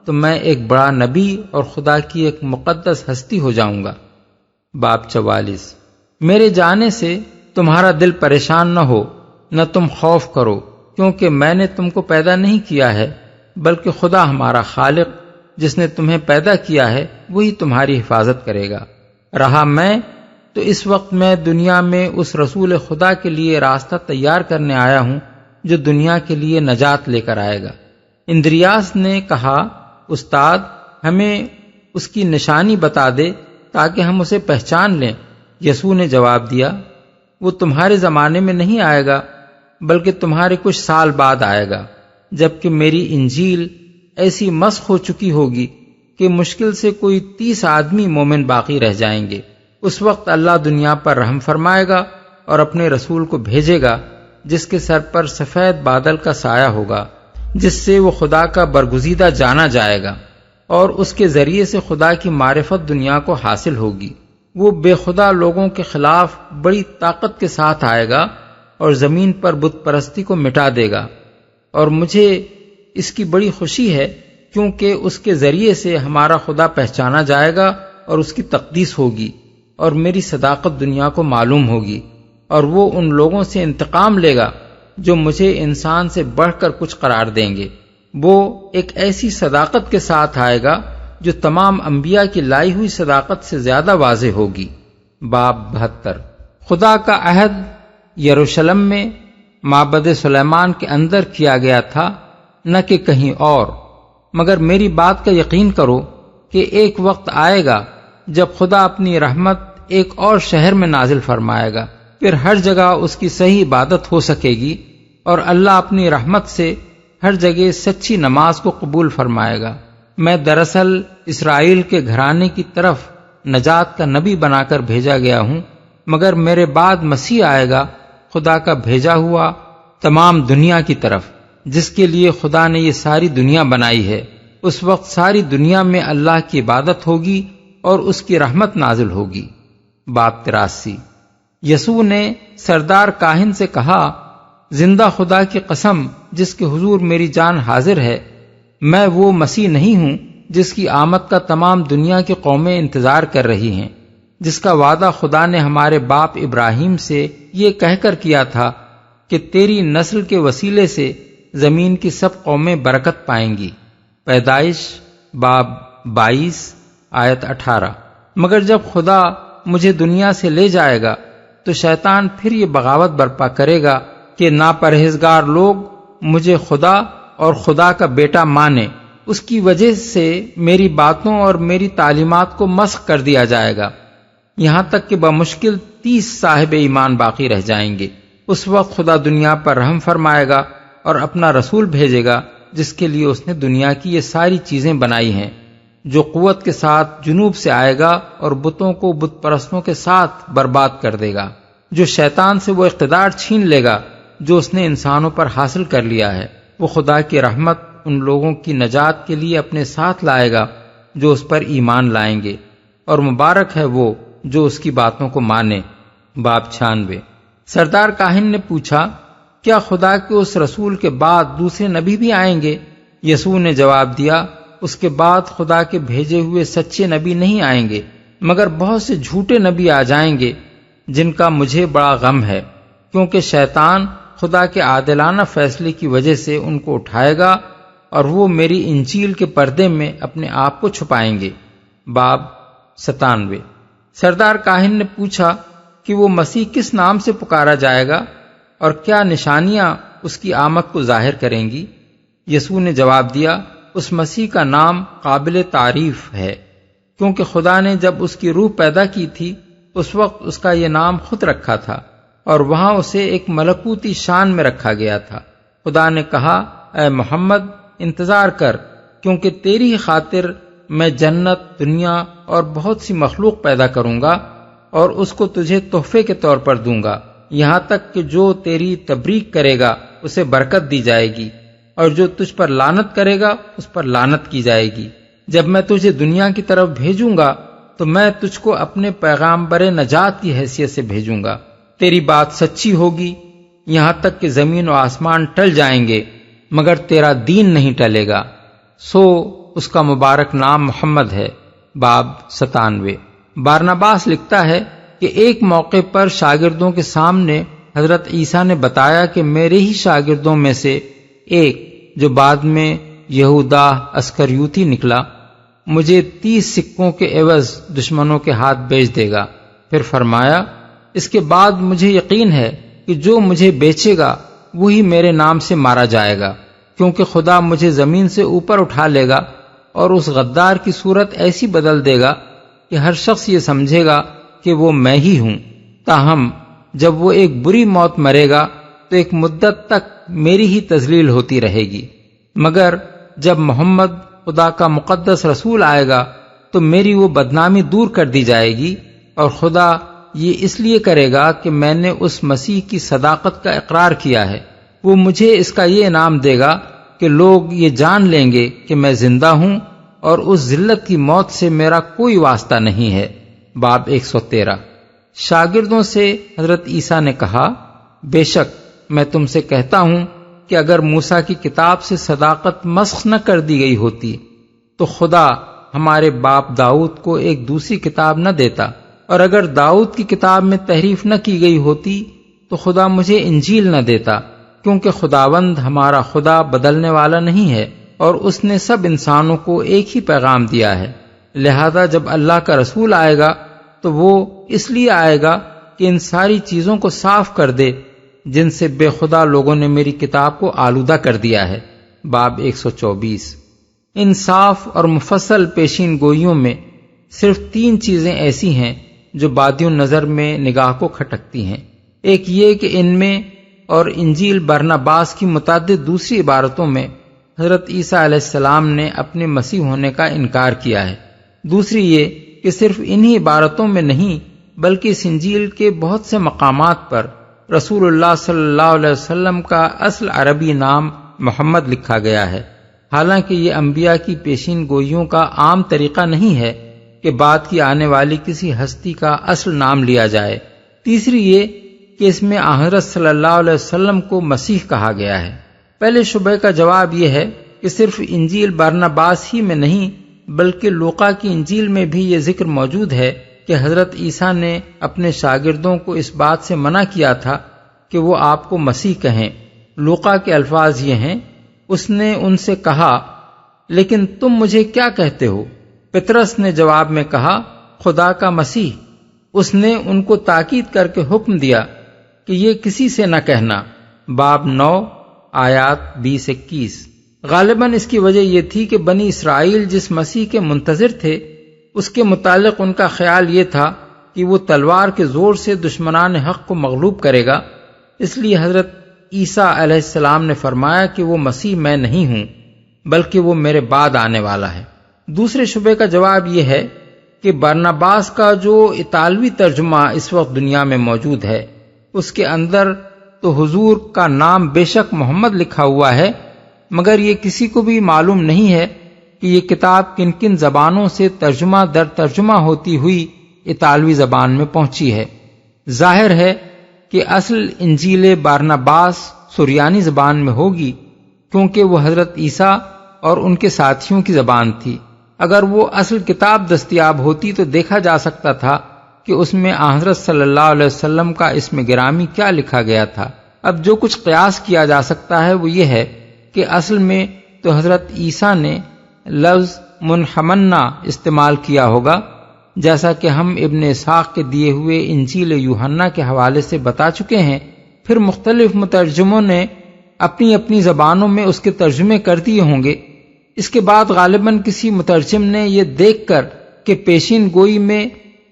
تو میں ایک بڑا نبی اور خدا کی ایک مقدس ہستی ہو جاؤں گا۔ باب 44۔ میرے جانے سے تمہارا دل پریشان نہ ہو، نہ تم خوف کرو، کیونکہ میں نے تم کو پیدا نہیں کیا ہے، بلکہ خدا ہمارا خالق جس نے تمہیں پیدا کیا ہے وہی تمہاری حفاظت کرے گا۔ رہا میں تو اس وقت میں دنیا میں اس رسول خدا کے لیے راستہ تیار کرنے آیا ہوں جو دنیا کے لیے نجات لے کر آئے گا۔ اندریاس نے کہا، استاد ہمیں اس کی نشانی بتا دے تاکہ ہم اسے پہچان لیں۔ یسوع نے جواب دیا، وہ تمہارے زمانے میں نہیں آئے گا بلکہ تمہارے کچھ سال بعد آئے گا، جبکہ میری انجیل ایسی مسخ ہو چکی ہوگی کہ مشکل سے کوئی 30 آدمی مومن باقی رہ جائیں گے۔ اس وقت اللہ دنیا پر رحم فرمائے گا اور اپنے رسول کو بھیجے گا جس کے سر پر سفید بادل کا سایہ ہوگا، جس سے وہ خدا کا برگزیدہ جانا جائے گا۔ اور اس کے ذریعے سے خدا کی معرفت دنیا کو حاصل ہوگی۔ وہ بے خدا لوگوں کے خلاف بڑی طاقت کے ساتھ آئے گا اور زمین پر بت پرستی کو مٹا دے گا، اور مجھے اس کی بڑی خوشی ہے، کیونکہ اس کے ذریعے سے ہمارا خدا پہچانا جائے گا اور اس کی تقدیس ہوگی، اور میری صداقت دنیا کو معلوم ہوگی، اور وہ ان لوگوں سے انتقام لے گا جو مجھے انسان سے بڑھ کر کچھ قرار دیں گے۔ وہ ایک ایسی صداقت کے ساتھ آئے گا جو تمام انبیاء کی لائی ہوئی صداقت سے زیادہ واضح ہوگی۔ باب 72۔ خدا کا عہد یروشلم میں معبد سلیمان کے اندر کیا گیا تھا، نہ کہ کہیں اور، مگر میری بات کا یقین کرو کہ ایک وقت آئے گا جب خدا اپنی رحمت ایک اور شہر میں نازل فرمائے گا، پھر ہر جگہ اس کی صحیح عبادت ہو سکے گی، اور اللہ اپنی رحمت سے ہر جگہ سچی نماز کو قبول فرمائے گا۔ میں دراصل اسرائیل کے گھرانے کی طرف نجات کا نبی بنا کر بھیجا گیا ہوں، مگر میرے بعد مسیح آئے گا، خدا کا بھیجا ہوا تمام دنیا کی طرف، جس کے لیے خدا نے یہ ساری دنیا بنائی ہے۔ اس وقت ساری دنیا میں اللہ کی عبادت ہوگی اور اس کی رحمت نازل ہوگی۔ باب 83۔ یسوع نے سردار کاہن سے کہا، زندہ خدا کی قسم جس کے حضور میری جان حاضر ہے، میں وہ مسیح نہیں ہوں جس کی آمد کا تمام دنیا کی قومیں انتظار کر رہی ہیں، جس کا وعدہ خدا نے ہمارے باپ ابراہیم سے یہ کہہ کر کیا تھا کہ تیری نسل کے وسیلے سے زمین کی سب قومیں برکت پائیں گی۔ پیدائش باب 22 آیت 18۔ مگر جب خدا مجھے دنیا سے لے جائے گا تو شیطان پھر یہ بغاوت برپا کرے گا کہ ناپرہیزگار لوگ مجھے خدا اور خدا کا بیٹا مانے، اس کی وجہ سے میری باتوں اور میری تعلیمات کو مسخ کر دیا جائے گا، یہاں تک کہ بمشکل 30 صاحب ایمان باقی رہ جائیں گے۔ اس وقت خدا دنیا پر رحم فرمائے گا اور اپنا رسول بھیجے گا جس کے لیے اس نے دنیا کی یہ ساری چیزیں بنائی ہیں، جو قوت کے ساتھ جنوب سے آئے گا اور بتوں کو بت پرستوں کے ساتھ برباد کر دے گا، جو شیطان سے وہ اقتدار چھین لے گا جو اس نے انسانوں پر حاصل کر لیا ہے۔ وہ خدا کی رحمت ان لوگوں کی نجات کے لیے اپنے ساتھ لائے گا جو اس پر ایمان لائیں گے، اور مبارک ہے وہ جو اس کی باتوں کو مانے۔ باب 96۔ سردار کاہن نے پوچھا، کیا خدا کے اس رسول کے بعد دوسرے نبی بھی آئیں گے؟ یسوع نے جواب دیا، اس کے بعد خدا کے بھیجے ہوئے سچے نبی نہیں آئیں گے، مگر بہت سے جھوٹے نبی آ جائیں گے جن کا مجھے بڑا غم ہے، کیونکہ شیطان خدا کے عادلانہ فیصلے کی وجہ سے ان کو اٹھائے گا اور وہ میری انجیل کے پردے میں اپنے آپ کو چھپائیں گے۔ باب 97۔ سردار کاہن نے پوچھا کہ وہ مسیح کس نام سے پکارا جائے گا اور کیا نشانیاں اس کی آمد کو ظاہر کریں گی؟ یسوع نے جواب دیا، اس مسیح کا نام قابل تعریف ہے، کیونکہ خدا نے جب اس کی روح پیدا کی تھی اس وقت اس کا یہ نام خود رکھا تھا، اور وہاں اسے ایک ملکوتی شان میں رکھا گیا تھا۔ خدا نے کہا، اے محمد انتظار کر، کیونکہ تیری خاطر میں جنت، دنیا اور بہت سی مخلوق پیدا کروں گا اور اس کو تجھے تحفے کے طور پر دوں گا، یہاں تک کہ جو تیری تبریک کرے گا اسے برکت دی جائے گی، اور جو تجھ پر لعنت کرے گا اس پر لعنت کی جائے گی۔ جب میں تجھے دنیا کی طرف بھیجوں گا تو میں تجھ کو اپنے پیغامبر نجات کی حیثیت سے بھیجوں گا۔ تیری بات سچی ہوگی، یہاں تک کہ زمین و آسمان ٹل جائیں گے مگر تیرا دین نہیں ٹلے گا، سو اس کا مبارک نام محمد ہے۔ باب 97۔ بارنباس لکھتا ہے کہ ایک موقع پر شاگردوں کے سامنے حضرت عیسیٰ نے بتایا کہ میرے ہی شاگردوں میں سے ایک، جو بعد میں یہودا اسکریوتی نکلا، مجھے 30 سکوں کے عوض دشمنوں کے ہاتھ بیچ دے گا۔ پھر فرمایا، اس کے بعد مجھے یقین ہے کہ جو مجھے بیچے گا وہی میرے نام سے مارا جائے گا، کیونکہ خدا مجھے زمین سے اوپر اٹھا لے گا اور اس غدار کی صورت ایسی بدل دے گا کہ ہر شخص یہ سمجھے گا کہ وہ میں ہی ہوں۔ تاہم جب وہ ایک بری موت مرے گا تو ایک مدت تک میری ہی تذلیل ہوتی رہے گی، مگر جب محمد خدا کا مقدس رسول آئے گا تو میری وہ بدنامی دور کر دی جائے گی، اور خدا یہ اس لیے کرے گا کہ میں نے اس مسیح کی صداقت کا اقرار کیا ہے۔ وہ مجھے اس کا یہ انعام دے گا کہ لوگ یہ جان لیں گے کہ میں زندہ ہوں اور اس ذلت کی موت سے میرا کوئی واسطہ نہیں ہے۔ باب 113۔ شاگردوں سے حضرت عیسیٰ نے کہا، بے شک میں تم سے کہتا ہوں کہ اگر موسیٰ کی کتاب سے صداقت مسخ نہ کر دی گئی ہوتی تو خدا ہمارے باپ داؤد کو ایک دوسری کتاب نہ دیتا، اور اگر داؤد کی کتاب میں تحریف نہ کی گئی ہوتی تو خدا مجھے انجیل نہ دیتا، کیونکہ خداوند ہمارا خدا بدلنے والا نہیں ہے، اور اس نے سب انسانوں کو ایک ہی پیغام دیا ہے۔ لہذا جب اللہ کا رسول آئے گا تو وہ اس لیے آئے گا کہ ان ساری چیزوں کو صاف کر دے جن سے بے خدا لوگوں نے میری کتاب کو آلودہ کر دیا ہے۔ باب 124۔ ان صاف اور مفصل پیشین گوئیوں میں صرف 3 چیزیں ایسی ہیں جو بادی النظر میں نگاہ کو کھٹکتی ہیں۔ ایک یہ کہ ان میں اور انجیل برناباس کی متعدد دوسری عبارتوں میں حضرت عیسیٰ علیہ السلام نے اپنے مسیح ہونے کا انکار کیا ہے۔ دوسری یہ کہ صرف انہی عبارتوں میں نہیں بلکہ اس انجیل کے بہت سے مقامات پر رسول اللہ صلی اللہ علیہ وسلم کا اصل عربی نام محمد لکھا گیا ہے، حالانکہ یہ انبیاء کی پیشین گوئیوں کا عام طریقہ نہیں ہے کہ بعد کی آنے والی کسی ہستی کا اصل نام لیا جائے۔ تیسری یہ کہ اس میں حضرت صلی اللہ علیہ وسلم کو مسیح کہا گیا ہے۔ پہلے شبہ کا جواب یہ ہے کہ صرف انجیل برناباس ہی میں نہیں بلکہ لوقا کی انجیل میں بھی یہ ذکر موجود ہے کہ حضرت عیسیٰ نے اپنے شاگردوں کو اس بات سے منع کیا تھا کہ وہ آپ کو مسیح کہیں۔ لوقا کے الفاظ یہ ہیں، اس نے ان سے کہا، لیکن تم مجھے کیا کہتے ہو؟ پطرس نے جواب میں کہا، خدا کا مسیح۔ اس نے ان کو تاکید کر کے حکم دیا کہ یہ کسی سے نہ کہنا۔ باب 9 آیات 20-21۔ غالباً اس کی وجہ یہ تھی کہ بنی اسرائیل جس مسیح کے منتظر تھے اس کے متعلق ان کا خیال یہ تھا کہ وہ تلوار کے زور سے دشمنان حق کو مغلوب کرے گا، اس لیے حضرت عیسیٰ علیہ السلام نے فرمایا کہ وہ مسیح میں نہیں ہوں بلکہ وہ میرے بعد آنے والا ہے۔ دوسرے شبے کا جواب یہ ہے کہ برناباس کا جو اطالوی ترجمہ اس وقت دنیا میں موجود ہے اس کے اندر تو حضور کا نام بے شک محمد لکھا ہوا ہے، مگر یہ کسی کو بھی معلوم نہیں ہے کہ یہ کتاب کن کن زبانوں سے ترجمہ در ترجمہ ہوتی ہوئی اطالوی زبان میں پہنچی ہے۔ ظاہر ہے کہ اصل انجیل برناباس سریانی زبان میں ہوگی، کیونکہ وہ حضرت عیسیٰ اور ان کے ساتھیوں کی زبان تھی۔ اگر وہ اصل کتاب دستیاب ہوتی تو دیکھا جا سکتا تھا کہ اس میں حضرت صلی اللہ علیہ وسلم کا اسم گرامی کیا لکھا گیا تھا۔ اب جو کچھ قیاس کیا جا سکتا ہے وہ یہ ہے کہ اصل میں تو حضرت عیسیٰ نے لفظ منحمنا استعمال کیا ہوگا، جیسا کہ ہم ابن اسحاق کے دیے ہوئے انجیل یوحنا کے حوالے سے بتا چکے ہیں۔ پھر مختلف مترجموں نے اپنی اپنی زبانوں میں اس کے ترجمے کر دیے ہوں گے۔ اس کے بعد غالباً کسی مترجم نے یہ دیکھ کر کہ پیشین گوئی میں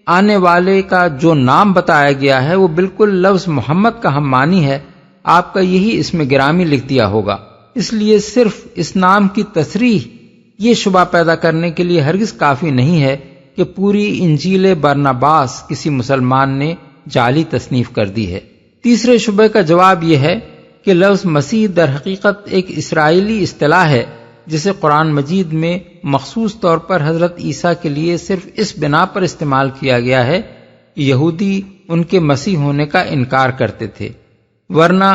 آنے والے کا جو نام بتایا گیا ہے وہ بالکل لفظ محمد کا ہم معنی ہے، آپ کا یہی اسم گرامی لکھ دیا ہوگا۔ اس لیے صرف اس نام کی تصریح یہ شبہ پیدا کرنے کے لیے ہرگز کافی نہیں ہے کہ پوری انجیل برناباس کسی مسلمان نے جعلی تصنیف کر دی ہے۔ تیسرے شبہ کا جواب یہ ہے کہ لفظ مسیح در حقیقت ایک اسرائیلی اصطلاح ہے جسے قرآن مجید میں مخصوص طور پر حضرت عیسیٰ کے لیے صرف اس بنا پر استعمال کیا گیا ہے کہ یہودی ان کے مسیح ہونے کا انکار کرتے تھے، ورنہ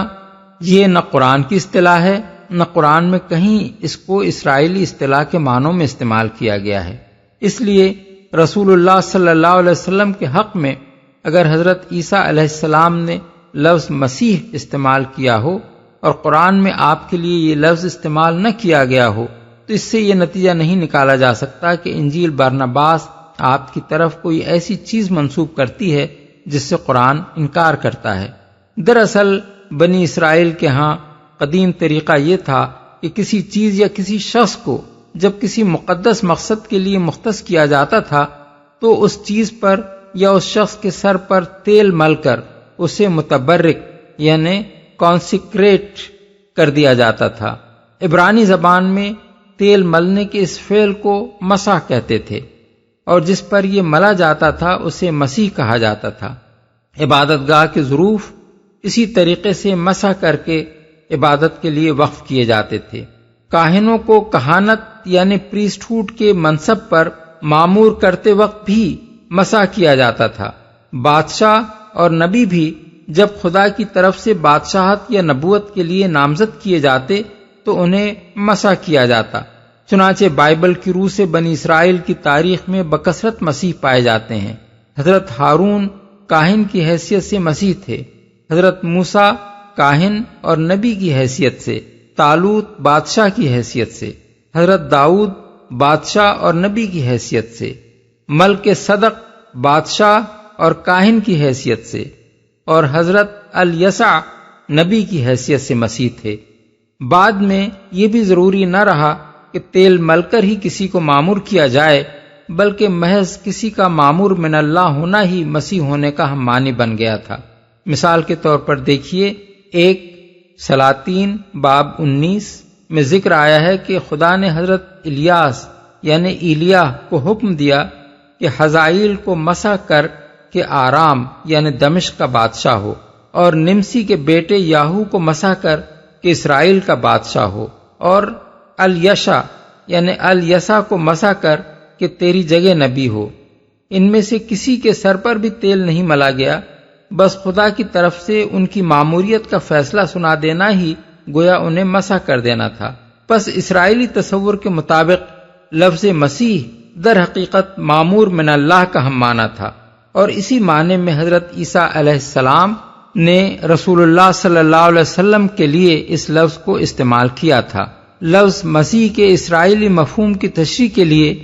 یہ نہ قرآن کی اصطلاح ہے نہ قرآن میں کہیں اس کو اسرائیلی اصطلاح کے معنوں میں استعمال کیا گیا ہے۔ اس لیے رسول اللہ صلی اللہ علیہ وسلم کے حق میں اگر حضرت عیسیٰ علیہ السلام نے لفظ مسیح استعمال کیا ہو اور قرآن میں آپ کے لیے یہ لفظ استعمال نہ کیا گیا ہو تو اس سے یہ نتیجہ نہیں نکالا جا سکتا کہ انجیل برناباس آپ کی طرف کوئی ایسی چیز منسوب کرتی ہے جس سے قرآن انکار کرتا ہے۔ دراصل بنی اسرائیل کے ہاں قدیم طریقہ یہ تھا کہ کسی چیز یا کسی شخص کو جب کسی مقدس مقصد کے لیے مختص کیا جاتا تھا تو اس چیز پر یا اس شخص کے سر پر تیل مل کر اسے متبرک یعنی کانسیکریٹ کر دیا جاتا تھا۔ عبرانی زبان میں تیل ملنے کے اس فعل کو مسح کہتے تھے، اور جس پر یہ ملا جاتا تھا اسے مسیح کہا جاتا تھا۔ عبادت گاہ کے ظروف اسی طریقے سے مسح کر کے عبادت کے لیے وقف کیے جاتے تھے۔ کاہنوں کو کہانت یعنی پریسٹہوڈ کے منصب پر معمور کرتے وقت بھی مسح کیا جاتا تھا۔ بادشاہ اور نبی بھی جب خدا کی طرف سے بادشاہت یا نبوت کے لیے نامزد کیے جاتے تو انہیں مسح کیا جاتا۔ چنانچہ بائبل کی روح سے بنی اسرائیل کی تاریخ میں بکثرت مسیح پائے جاتے ہیں۔ حضرت ہارون کاہن کی حیثیت سے مسیح تھے، حضرت موسیٰ کاہن اور نبی کی حیثیت سے، طالوت بادشاہ کی حیثیت سے، حضرت داؤد بادشاہ اور نبی کی حیثیت سے، ملک صدق بادشاہ اور کاہن کی حیثیت سے، اور حضرت الیسع نبی کی حیثیت سے مسیح تھے۔ بعد میں یہ بھی ضروری نہ رہا کہ تیل مل کر ہی کسی کو معمور کیا جائے، بلکہ محض کسی کا معمور من اللہ ہونا ہی مسیح ہونے کا ہم معنی بن گیا تھا۔ مثال کے طور پر دیکھیے، 1 سلاطین باب 19 میں ذکر آیا ہے کہ خدا نے حضرت الیاس یعنی ایلیاہ کو حکم دیا کہ حزائیل کو مسح کر کہ آرام یعنی دمشق کا بادشاہ ہو، اور نمسی کے بیٹے یاہو کو مسح کر کہ اسرائیل کا بادشاہ ہو، اور الیشا یعنی الیسا کو مسح کر کہ تیری جگہ نبی ہو۔ ان میں سے کسی کے سر پر بھی تیل نہیں ملا گیا، بس خدا کی طرف سے ان کی ماموریت کا فیصلہ سنا دینا ہی گویا انہیں مسح کر دینا تھا۔ پس اسرائیلی تصور کے مطابق لفظ مسیح در حقیقت معمور من اللہ کا ہم معنی تھا، اور اسی معنی میں حضرت عیسیٰ علیہ السلام نے رسول اللہ صلی اللہ علیہ وسلم کے لیے اس لفظ کو استعمال کیا تھا۔ لفظ مسیح کے اسرائیلی مفہوم کی تشریح کے لیے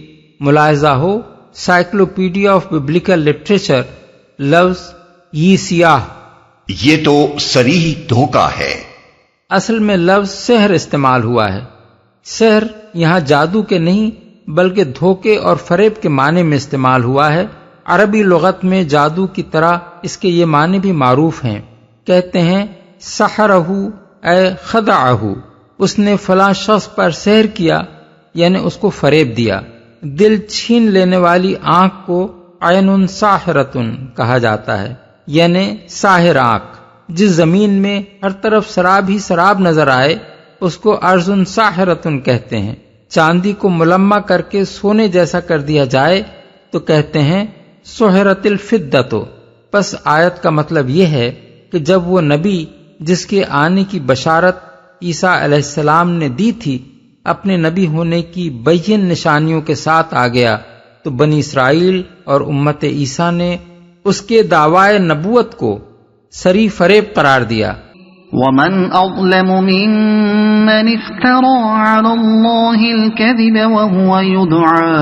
ملاحظہ ہو سائیکلوپیڈیا آف ببلیکل لٹریچر، لفظ یہ سیاہ، یہ تو صریح دھوکہ ہے۔ اصل میں لفظ سحر استعمال ہوا ہے۔ سحر یہاں جادو کے نہیں بلکہ دھوکے اور فریب کے معنی میں استعمال ہوا ہے۔ عربی لغت میں جادو کی طرح اس کے یہ معنی بھی معروف ہیں۔ کہتے ہیں سحرہ اے خدعہ، اس نے فلاں شخص پر سحر کیا یعنی اس کو فریب دیا۔ دل چھین لینے والی آنکھ کو عین ساحرتن کہا جاتا ہے، یعنی ساحر آنکھ۔ جس زمین میں ہر طرف سراب ہی سراب نظر آئے اس کو ارض ساحرتن کہتے ہیں۔ چاندی کو ملمع کر کے سونے جیسا کر دیا جائے تو کہتے ہیں سحرت الفدۃ۔ پس آیت کا مطلب یہ ہے کہ جب وہ نبی جس کے آنے کی بشارت عیسیٰ علیہ السلام نے دی تھی اپنے نبی ہونے کی بین نشانیوں کے ساتھ آ گیا تو بنی اسرائیل اور امت عیسیٰ نے اس کے دعوی نبوت کو سری فریب قرار دیا۔ ومن أظلم ممن افترى على الله الكذب وهو يدعى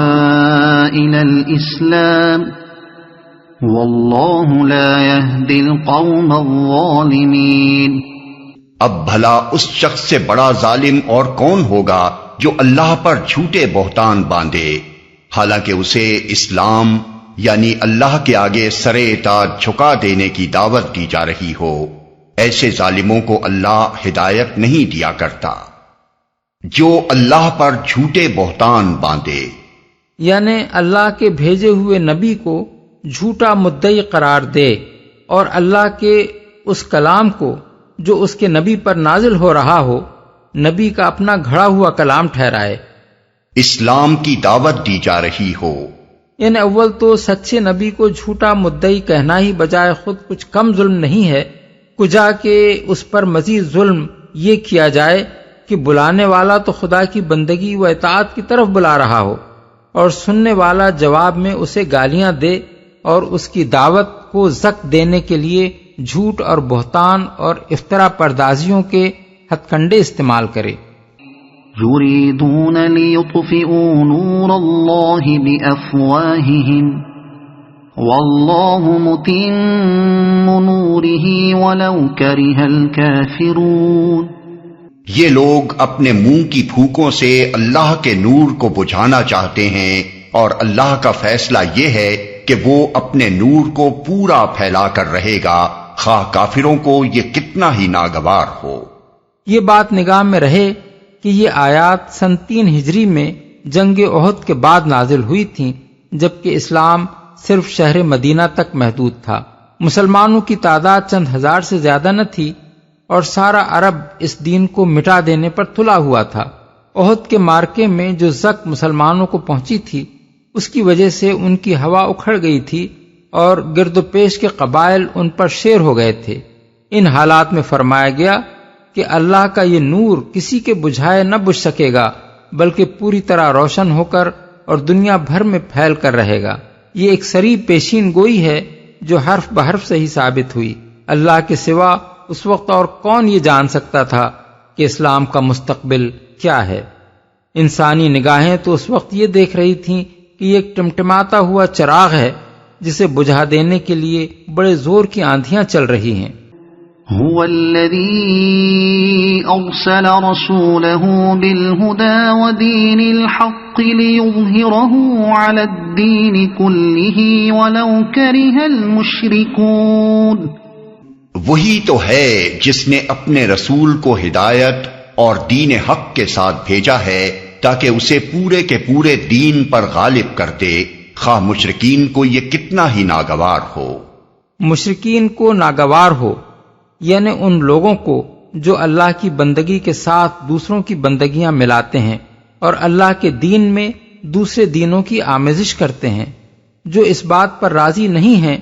إلى الإسلام والله لا يهدي القوم الظالمين۔ اب بھلا اس شخص سے بڑا ظالم اور کون ہوگا جو اللہ پر جھوٹے بہتان باندھے حالانکہ اسے اسلام یعنی اللہ کے آگے سر اطاعت جھکا دینے کی دعوت دی جا رہی ہو۔ ایسے ظالموں کو اللہ ہدایت نہیں دیا کرتا۔ جو اللہ پر جھوٹے بہتان باندھے یعنی اللہ کے بھیجے ہوئے نبی کو جھوٹا مدعی قرار دے اور اللہ کے اس کلام کو جو اس کے نبی پر نازل ہو رہا ہو نبی کا اپنا گھڑا ہوا کلام ٹھہرائے، اسلام کی دعوت دی جا رہی ہو۔ یعنی اول تو سچے نبی کو جھوٹا مدعی کہنا ہی بجائے خود کچھ کم ظلم نہیں ہے، کجا کہ اس پر مزید ظلم یہ کیا جائے کہ بلانے والا تو خدا کی بندگی و اطاعت کی طرف بلا رہا ہو اور سننے والا جواب میں اسے گالیاں دے اور اس کی دعوت کو زک دینے کے لیے جھوٹ اور بہتان اور افترا پردازیوں کے ہتھ کنڈے استعمال کرے۔ يريدون ليطفئوا نور الله بأفواههم والله متم نوره ولو كره الكافرون۔ یہ لوگ اپنے منہ کی پھوکوں سے اللہ کے نور کو بجھانا چاہتے ہیں اور اللہ کا فیصلہ یہ ہے کہ وہ اپنے نور کو پورا پھیلا کر رہے گا خواہ کافروں کو یہ کتنا ہی ناگوار ہو۔ یہ بات نگاہ میں رہے کہ یہ آیات سن 3 ہجری میں جنگ احد کے بعد نازل ہوئی تھیں، جبکہ اسلام صرف شہر مدینہ تک محدود تھا۔ مسلمانوں کی تعداد چند ہزار سے زیادہ نہ تھی اور سارا عرب اس دین کو مٹا دینے پر تلا ہوا تھا۔ احد کے مارکے میں جو زک مسلمانوں کو پہنچی تھی اس کی وجہ سے ان کی ہوا اکھڑ گئی تھی اور گرد و پیش کے قبائل ان پر شیر ہو گئے تھے۔ ان حالات میں فرمایا گیا کہ اللہ کا یہ نور کسی کے بجھائے نہ بجھ سکے گا، بلکہ پوری طرح روشن ہو کر اور دنیا بھر میں پھیل کر رہے گا۔ یہ ایک صریح پیشین گوئی ہے جو حرف بحرف سے ہی ثابت ہوئی۔ اللہ کے سوا اس وقت اور کون یہ جان سکتا تھا کہ اسلام کا مستقبل کیا ہے؟ انسانی نگاہیں تو اس وقت یہ دیکھ رہی تھیں کہ یہ ایک ٹمٹماتا ہوا چراغ ہے جسے بجھا دینے کے لیے بڑے زور کی آندھیاں چل رہی ہیں۔ هو الذي أرسل رسوله بالهدى ودين الحق ليظهره على الدين كله ولو كره المشركون۔ وہی تو ہے جس نے اپنے رسول کو ہدایت اور دین حق کے ساتھ بھیجا ہے تاکہ اسے پورے کے پورے دین پر غالب کر دے، خواہ مشرکین کو یہ کتنا ہی ناگوار ہو۔ مشرکین کو ناگوار ہو یعنی ان لوگوں کو جو اللہ کی بندگی کے ساتھ دوسروں کی بندگیاں ملاتے ہیں اور اللہ کے دین میں دوسرے دینوں کی آمیزش کرتے ہیں، جو اس بات پر راضی نہیں ہیں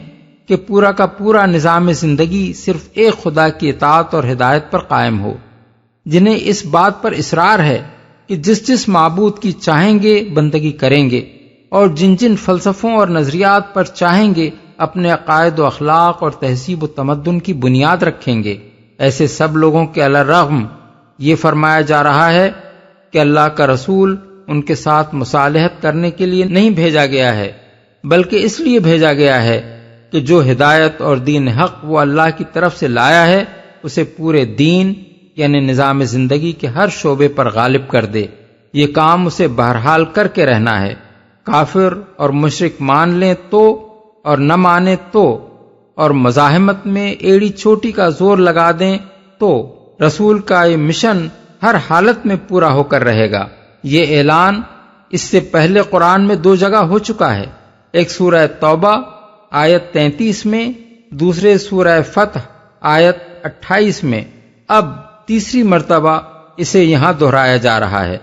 کہ پورا کا پورا نظام زندگی صرف ایک خدا کی اطاعت اور ہدایت پر قائم ہو، جنہیں اس بات پر اصرار ہے کہ جس معبود کی چاہیں گے بندگی کریں گے اور جن فلسفوں اور نظریات پر چاہیں گے اپنے عقائد و اخلاق اور تہذیب و تمدن کی بنیاد رکھیں گے۔ ایسے سب لوگوں کے علی الرغم یہ فرمایا جا رہا ہے کہ اللہ کا رسول ان کے ساتھ مصالحت کرنے کے لیے نہیں بھیجا گیا ہے، بلکہ اس لیے بھیجا گیا ہے کہ جو ہدایت اور دین حق وہ اللہ کی طرف سے لایا ہے اسے پورے دین یعنی نظام زندگی کے ہر شعبے پر غالب کر دے۔ یہ کام اسے بہرحال کر کے رہنا ہے، کافر اور مشرک مان لیں تو اور نہ مانے تو، اور مزاحمت میں ایڑی چوٹی کا زور لگا دیں تو، رسول کا یہ مشن ہر حالت میں پورا ہو کر رہے گا۔ یہ اعلان اس سے پہلے قرآن میں 2 جگہ ہو چکا ہے، ایک سورہ توبہ آیت 33 میں، دوسرے سورہ فتح آیت 28 میں۔ اب تیسری مرتبہ اسے یہاں دہرایا جا رہا ہے۔